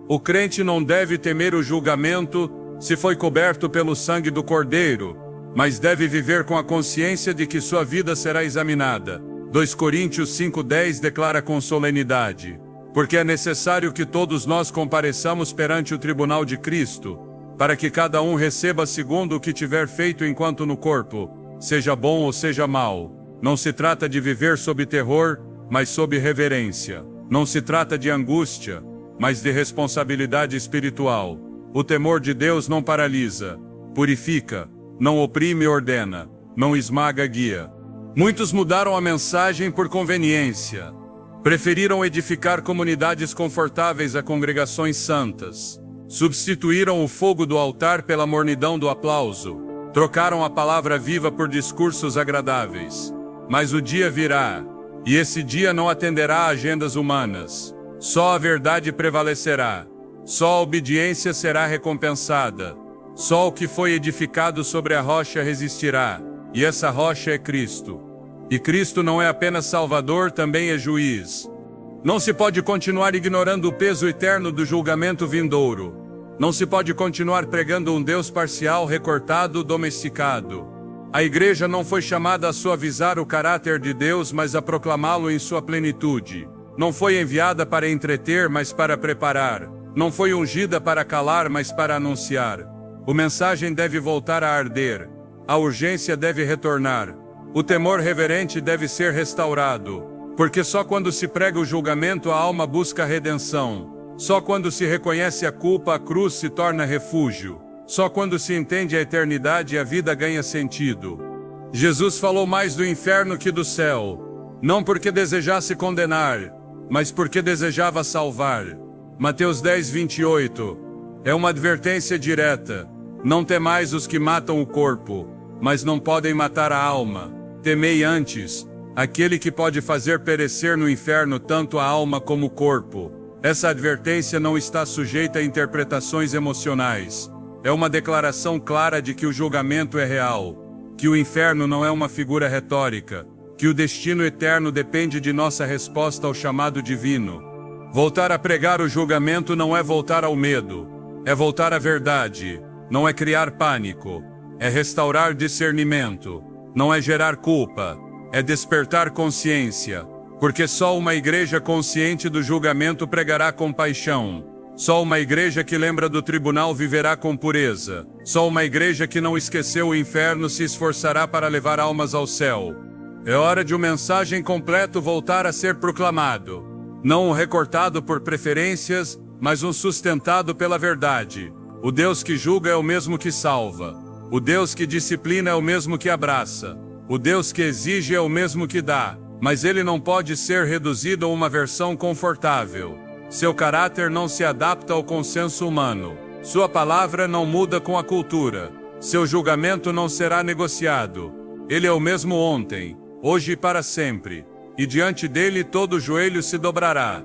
O crente não deve temer o julgamento se foi coberto pelo sangue do Cordeiro, mas deve viver com a consciência de que sua vida será examinada. 2 Coríntios 5,10 declara com solenidade: porque é necessário que todos nós compareçamos perante o tribunal de Cristo, para que cada um receba segundo o que tiver feito enquanto no corpo, seja bom ou seja mau. Não se trata de viver sob terror, mas sob reverência. Não se trata de angústia, mas de responsabilidade espiritual. O temor de Deus não paralisa, purifica, não oprime e ordena, não esmaga, guia. Muitos mudaram a mensagem por conveniência. Preferiram edificar comunidades confortáveis a congregações santas. Substituíram o fogo do altar pela mornidão do aplauso. Trocaram a palavra viva por discursos agradáveis. Mas o dia virá, e esse dia não atenderá a agendas humanas. Só a verdade prevalecerá. Só a obediência será recompensada. Só o que foi edificado sobre a rocha resistirá, e essa rocha é Cristo. E Cristo não é apenas Salvador, também é juiz. Não se pode continuar ignorando o peso eterno do julgamento vindouro. Não se pode continuar pregando um Deus parcial, recortado, domesticado. A igreja não foi chamada a suavizar o caráter de Deus, mas a proclamá-lo em sua plenitude. Não foi enviada para entreter, mas para preparar. Não foi ungida para calar, mas para anunciar. A mensagem deve voltar a arder. A urgência deve retornar. O temor reverente deve ser restaurado. Porque só quando se prega o julgamento a alma busca a redenção. Só quando se reconhece a culpa a cruz se torna refúgio. Só quando se entende a eternidade a vida ganha sentido. Jesus falou mais do inferno que do céu. Não porque desejasse condenar, mas porque desejava salvar. Mateus 10:28. É uma advertência direta. Não temais os que matam o corpo, mas não podem matar a alma. Temei antes aquele que pode fazer perecer no inferno tanto a alma como o corpo. Essa advertência não está sujeita a interpretações emocionais. É uma declaração clara de que o julgamento é real. que o inferno não é uma figura retórica, que o destino eterno depende de nossa resposta ao chamado divino. Voltar a pregar o julgamento não é voltar ao medo, é voltar à verdade, não é criar pânico, é restaurar discernimento, não é gerar culpa, é despertar consciência, porque só uma igreja consciente do julgamento pregará compaixão. Só uma igreja que lembra do tribunal viverá com pureza. Só uma igreja que não esqueceu o inferno se esforçará para levar almas ao céu. É hora de uma mensagem completa voltar a ser proclamado. Não um recortado por preferências, mas um sustentado pela verdade. O Deus que julga é o mesmo que salva. O Deus que disciplina é o mesmo que abraça. O Deus que exige é o mesmo que dá. Mas ele não pode ser reduzido a uma versão confortável. Seu caráter não se adapta ao consenso humano. Sua palavra não muda com a cultura. Seu julgamento não será negociado. Ele é o mesmo ontem, hoje e para sempre. E diante dele todo joelho se dobrará.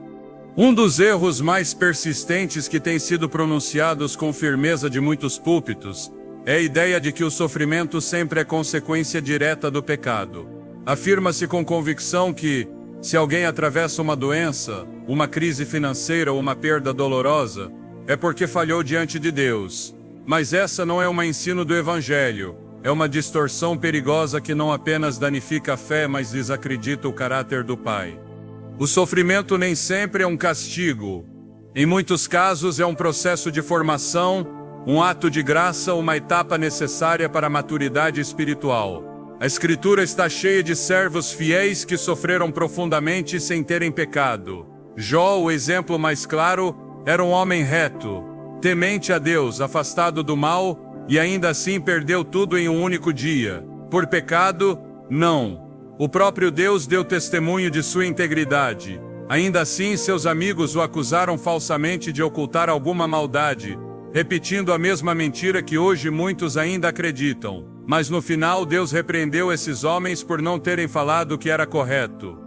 Um dos erros mais persistentes que tem sido pronunciados com firmeza de muitos púlpitos é a ideia de que o sofrimento sempre é consequência direta do pecado. Afirma-se com convicção que, se alguém atravessa uma doença, uma crise financeira ou uma perda dolorosa, é porque falhou diante de Deus. Mas essa não é um ensino do Evangelho, é uma distorção perigosa que não apenas danifica a fé, mas desacredita o caráter do Pai. O sofrimento nem sempre é um castigo. Em muitos casos é um processo de formação, um ato de graça, uma etapa necessária para a maturidade espiritual. A Escritura está cheia de servos fiéis que sofreram profundamente sem terem pecado. Jó, o exemplo mais claro, era um homem reto, temente a Deus, afastado do mal, e ainda assim perdeu tudo em um único dia. Por pecado? Não. O próprio Deus deu testemunho de sua integridade. Ainda assim, seus amigos o acusaram falsamente de ocultar alguma maldade, repetindo a mesma mentira que hoje muitos ainda acreditam. Mas no final Deus repreendeu esses homens por não terem falado o que era correto.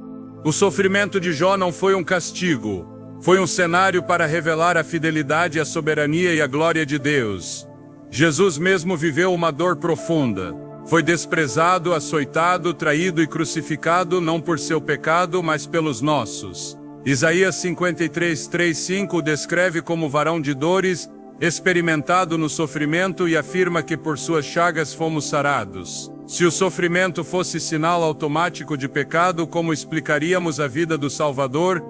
O sofrimento de Jó não foi um castigo, foi um cenário para revelar a fidelidade, a soberania e a glória de Deus. Jesus mesmo viveu uma dor profunda. Foi desprezado, açoitado, traído e crucificado não por seu pecado, mas pelos nossos. Isaías 53:3-5 o descreve como varão de dores, experimentado no sofrimento, e afirma que por suas chagas fomos sarados. Se o sofrimento fosse sinal automático de pecado, como explicaríamos a vida do Salvador?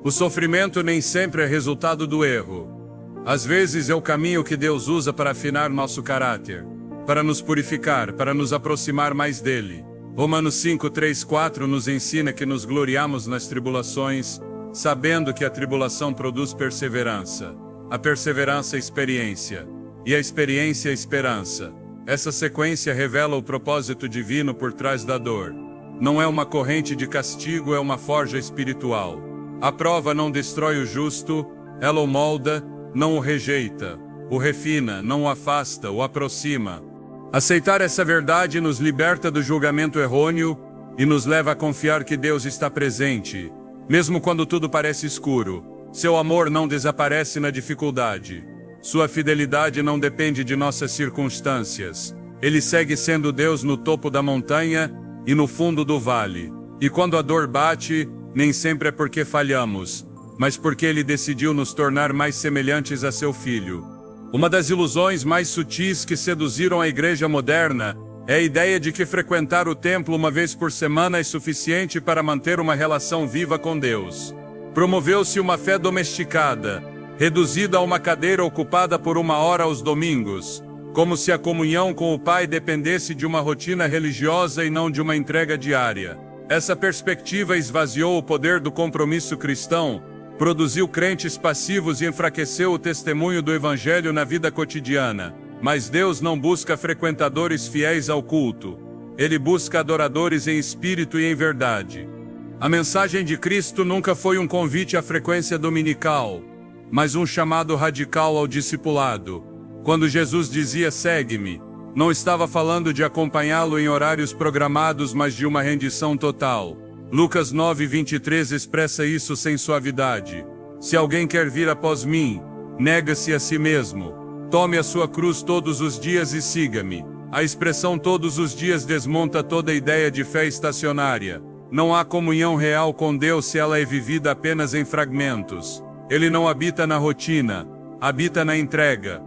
O sofrimento nem sempre é resultado do erro. Às vezes é o caminho que Deus usa para afinar nosso caráter, para nos purificar, para nos aproximar mais dele. Romanos 5:3-4 nos ensina que nos gloriamos nas tribulações, sabendo que a tribulação produz perseverança. A perseverança, experiência. E a experiência, esperança. Essa sequência revela o propósito divino por trás da dor. Não é uma corrente de castigo, é uma forja espiritual. A prova não destrói o justo, ela o molda, não o rejeita, o refina, não o afasta, o aproxima. Aceitar essa verdade nos liberta do julgamento errôneo e nos leva a confiar que Deus está presente, mesmo quando tudo parece escuro. Seu amor não desaparece na dificuldade. Sua fidelidade não depende de nossas circunstâncias. Ele segue sendo Deus no topo da montanha e no fundo do vale. E quando a dor bate, nem sempre é porque falhamos, mas porque Ele decidiu nos tornar mais semelhantes a seu Filho. Uma das ilusões mais sutis que seduziram a igreja moderna é a ideia de que frequentar o templo uma vez por semana é suficiente para manter uma relação viva com Deus. Promoveu-se uma fé domesticada, reduzida a uma cadeira ocupada por 1 hora aos domingos, como se a comunhão com o Pai dependesse de uma rotina religiosa e não de uma entrega diária. Essa perspectiva esvaziou o poder do compromisso cristão, produziu crentes passivos e enfraqueceu o testemunho do Evangelho na vida cotidiana. Mas Deus não busca frequentadores fiéis ao culto. Ele busca adoradores em espírito e em verdade. A mensagem de Cristo nunca foi um convite à frequência dominical, mas um chamado radical ao discipulado. Quando Jesus dizia "segue-me", não estava falando de acompanhá-lo em horários programados, mas de uma rendição total. Lucas 9:23 expressa isso sem suavidade. Se alguém quer vir após mim, nega-se a si mesmo, tome a sua cruz todos os dias e siga-me. A expressão todos os dias desmonta toda a ideia de fé estacionária. Não há comunhão real com Deus se ela é vivida apenas em fragmentos. Ele não habita na rotina, habita na entrega.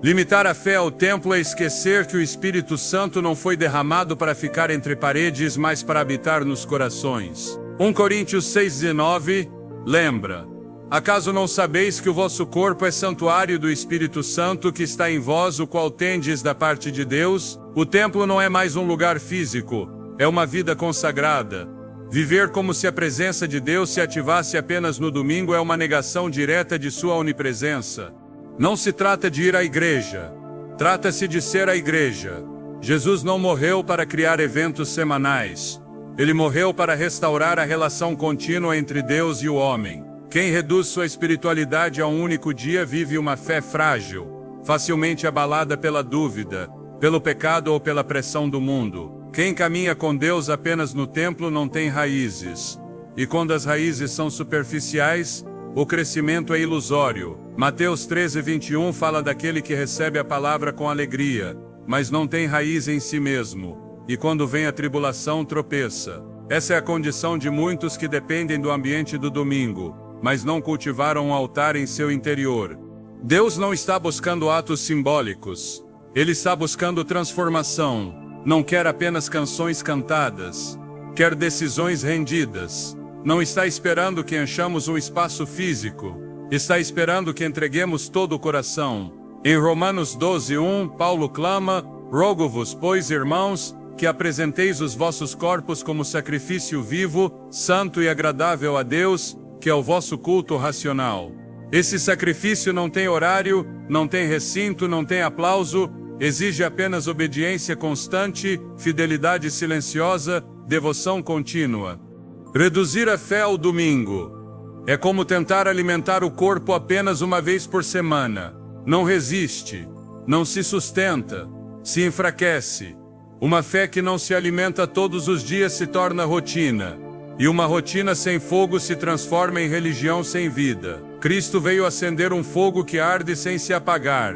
Limitar a fé ao templo é esquecer que o Espírito Santo não foi derramado para ficar entre paredes, mas para habitar nos corações. 1 Coríntios 6,19, lembra: acaso não sabeis que o vosso corpo é santuário do Espírito Santo que está em vós, o qual tendes da parte de Deus? O templo não é mais um lugar físico, é uma vida consagrada. Viver como se a presença de Deus se ativasse apenas no domingo é uma negação direta de sua onipresença. Não se trata de ir à igreja, trata-se de ser a igreja. Jesus não morreu para criar eventos semanais. Ele morreu para restaurar a relação contínua entre Deus e o homem. Quem reduz sua espiritualidade a um único dia vive uma fé frágil, facilmente abalada pela dúvida, pelo pecado ou pela pressão do mundo. Quem caminha com Deus apenas no templo não tem raízes. E quando as raízes são superficiais, o crescimento é ilusório. Mateus 13:21 fala daquele que recebe a palavra com alegria, mas não tem raiz em si mesmo, e quando vem a tribulação tropeça. Essa é a condição de muitos que dependem do ambiente do domingo, mas não cultivaram um altar em seu interior. Deus não está buscando atos simbólicos. Ele está buscando transformação. Não quer apenas canções cantadas. Quer decisões rendidas. Não está esperando que enchamos um espaço físico. Está esperando que entreguemos todo o coração. Em Romanos 12:1, Paulo clama: rogo-vos, pois, irmãos, que apresenteis os vossos corpos como sacrifício vivo, santo e agradável a Deus, que é o vosso culto racional. Esse sacrifício não tem horário, não tem recinto, não tem aplauso, exige apenas obediência constante, fidelidade silenciosa, devoção contínua. Reduzir a fé ao domingo é como tentar alimentar o corpo apenas uma vez por semana. Não resiste, não se sustenta, se enfraquece. Uma fé que não se alimenta todos os dias se torna rotina, e uma rotina sem fogo se transforma em religião sem vida. Cristo veio acender um fogo que arde sem se apagar,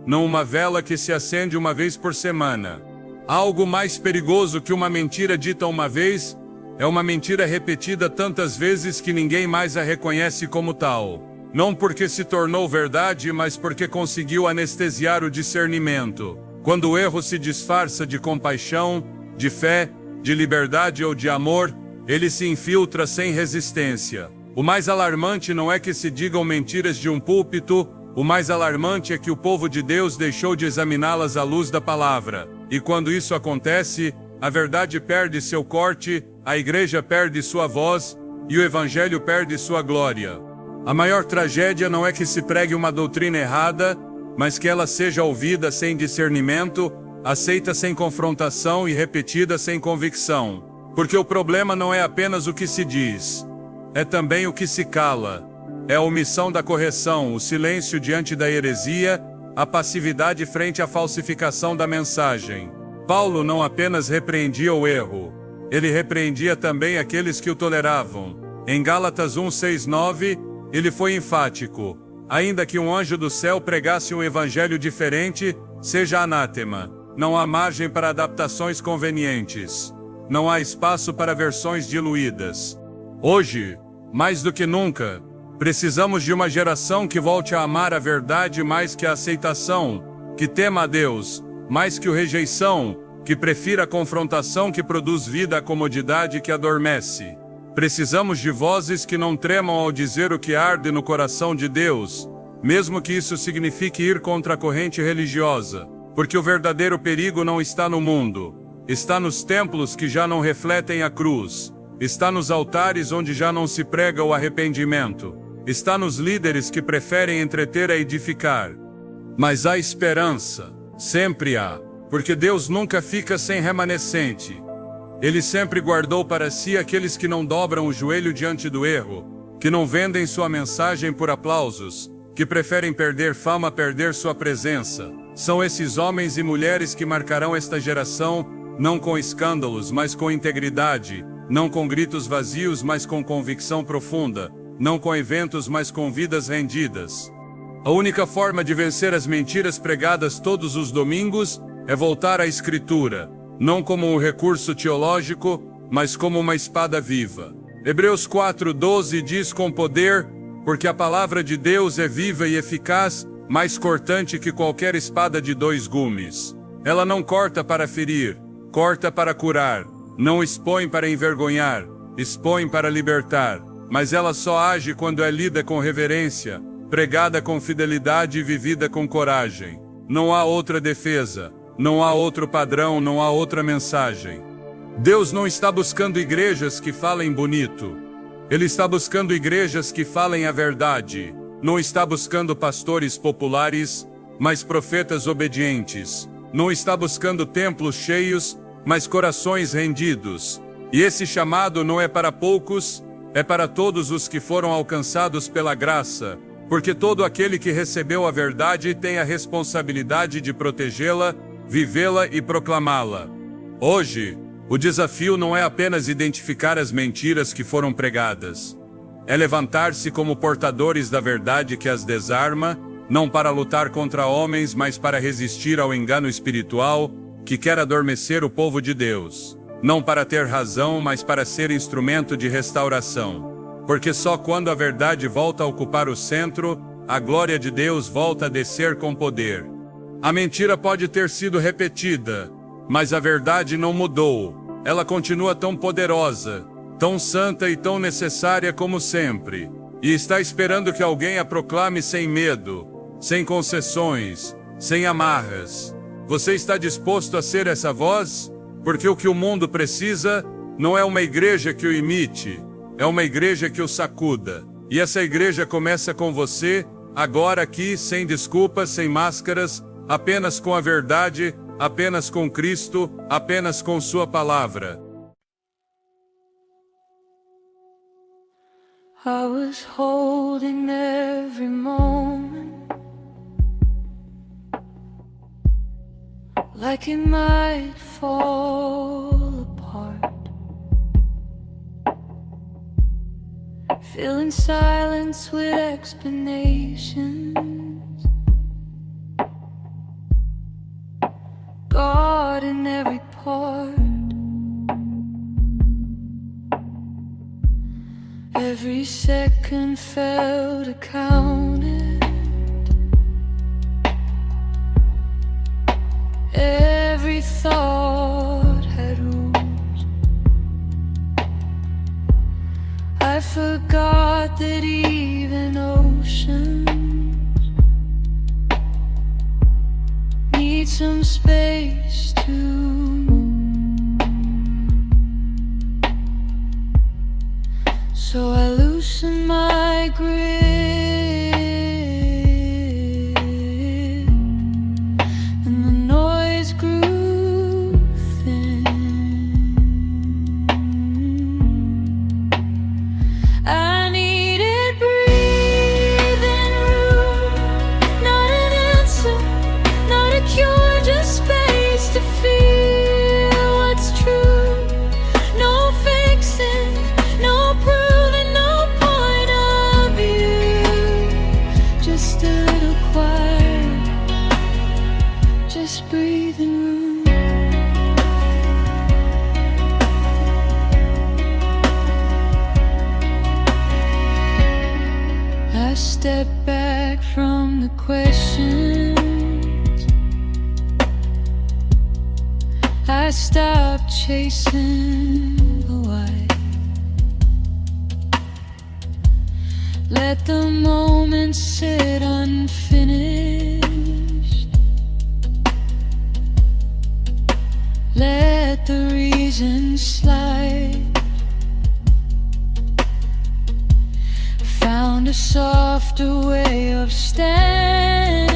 não uma vela que se acende uma vez por semana. Algo mais perigoso que uma mentira dita uma vez é uma mentira repetida tantas vezes que ninguém mais a reconhece como tal. Não porque se tornou verdade, mas porque conseguiu anestesiar o discernimento. Quando o erro se disfarça de compaixão, de fé, de liberdade ou de amor, ele se infiltra sem resistência. O mais alarmante não é que se digam mentiras de um púlpito, o mais alarmante é que o povo de Deus deixou de examiná-las à luz da palavra. E quando isso acontece, a verdade perde seu corte, a igreja perde sua voz, e o evangelho perde sua glória. A maior tragédia não é que se pregue uma doutrina errada, mas que ela seja ouvida sem discernimento, aceita sem confrontação e repetida sem convicção. Porque o problema não é apenas o que se diz, é também o que se cala. É a omissão da correção, o silêncio diante da heresia, a passividade frente à falsificação da mensagem. Paulo não apenas repreendia o erro, ele repreendia também aqueles que o toleravam. Em Gálatas 1:6-9, ele foi enfático: ainda que um anjo do céu pregasse um evangelho diferente, seja anátema. Não há margem para adaptações convenientes. Não há espaço para versões diluídas. Hoje, mais do que nunca, precisamos de uma geração que volte a amar a verdade mais que a aceitação, que tema a Deus mais que a rejeição, que prefira a confrontação que produz vida à comodidade que adormece. Precisamos de vozes que não tremam ao dizer o que arde no coração de Deus, mesmo que isso signifique ir contra a corrente religiosa, porque o verdadeiro perigo não está no mundo, está nos templos que já não refletem a cruz, está nos altares onde já não se prega o arrependimento, está nos líderes que preferem entreter a edificar. Mas há esperança, sempre há, porque Deus nunca fica sem remanescente. Ele sempre guardou para si aqueles que não dobram o joelho diante do erro, que não vendem sua mensagem por aplausos, que preferem perder fama a perder sua presença. São esses homens e mulheres que marcarão esta geração, não com escândalos, mas com integridade, não com gritos vazios, mas com convicção profunda, não com eventos, mas com vidas rendidas. A única forma de vencer as mentiras pregadas todos os domingos é voltar à Escritura, não como um recurso teológico, mas como uma espada viva. Hebreus 4:12 diz com poder, porque a palavra de Deus é viva e eficaz, mais cortante que qualquer espada de 2 gumes. Ela não corta para ferir, corta para curar, não expõe para envergonhar, expõe para libertar, mas ela só age quando é lida com reverência, pregada com fidelidade e vivida com coragem. Não há outra defesa, não há outro padrão, não há outra mensagem. Deus não está buscando igrejas que falem bonito. Ele está buscando igrejas que falem a verdade. Não está buscando pastores populares, mas profetas obedientes. Não está buscando templos cheios, mas corações rendidos. E esse chamado não é para poucos, é para todos os que foram alcançados pela graça, porque todo aquele que recebeu a verdade tem a responsabilidade de protegê-la, vivê-la e proclamá-la. Hoje, o desafio não é apenas identificar as mentiras que foram pregadas. É levantar-se como portadores da verdade que as desarma, não para lutar contra homens, mas para resistir ao engano espiritual que quer adormecer o povo de Deus. Não para ter razão, mas para ser instrumento de restauração. Porque só quando a verdade volta a ocupar o centro, a glória de Deus volta a descer com poder. A mentira pode ter sido repetida, mas a verdade não mudou. Ela continua tão poderosa, tão santa e tão necessária como sempre. E está esperando que alguém a proclame sem medo, sem concessões, sem amarras. Você está disposto a ser essa voz? Porque o que o mundo precisa não é uma igreja que o imite, é uma igreja que o sacuda. E essa igreja começa com você, agora aqui, sem desculpas, sem máscaras, apenas com a verdade, apenas com Cristo, apenas com sua palavra. I was holding every moment like it might fall apart, filling silence with explanations, God in every part. Every second felt accounted, every thought had rules. I forgot that even oceans need some space to move. So I loosened my grip, and the noise grew thin. I needed breathing room, not an answer, not a cure, just space to feel what's true. No fixing, no proof, breathing room. I step back from the questions, I stop chasing the why. Let the moment sit unfinished, let the reason slide. Found a softer way of standing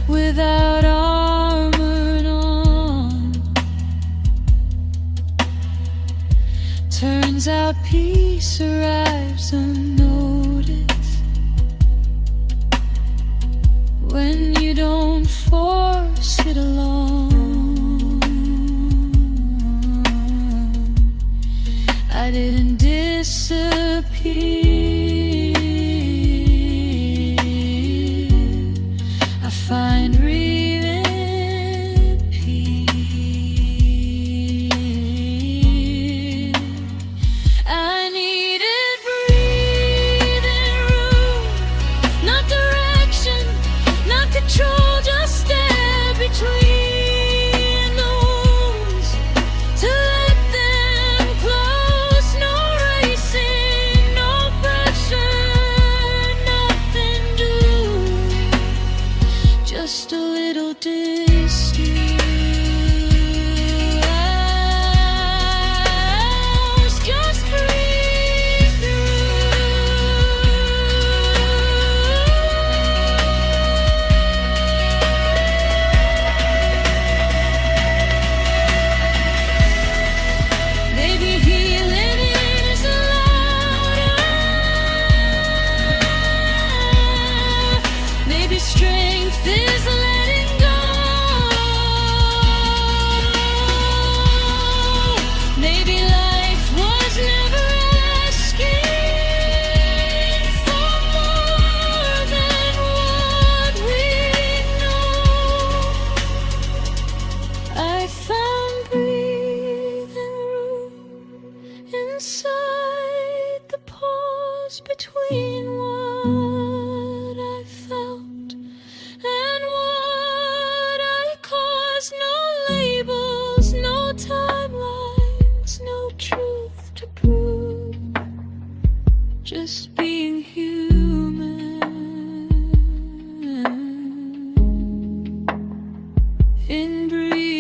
without armor on. Turns out peace arrives unnoticed when you don't force it along. I didn't disappear, I little distance. Just breathe through. Maybe healing is louder. Maybe strength is letting go. Maybe life was never asking for more than what we know. I found breathing room inside the pause between what I felt and what I caused. No labels, no timelines, no truth to prove. Just being human. In breathing.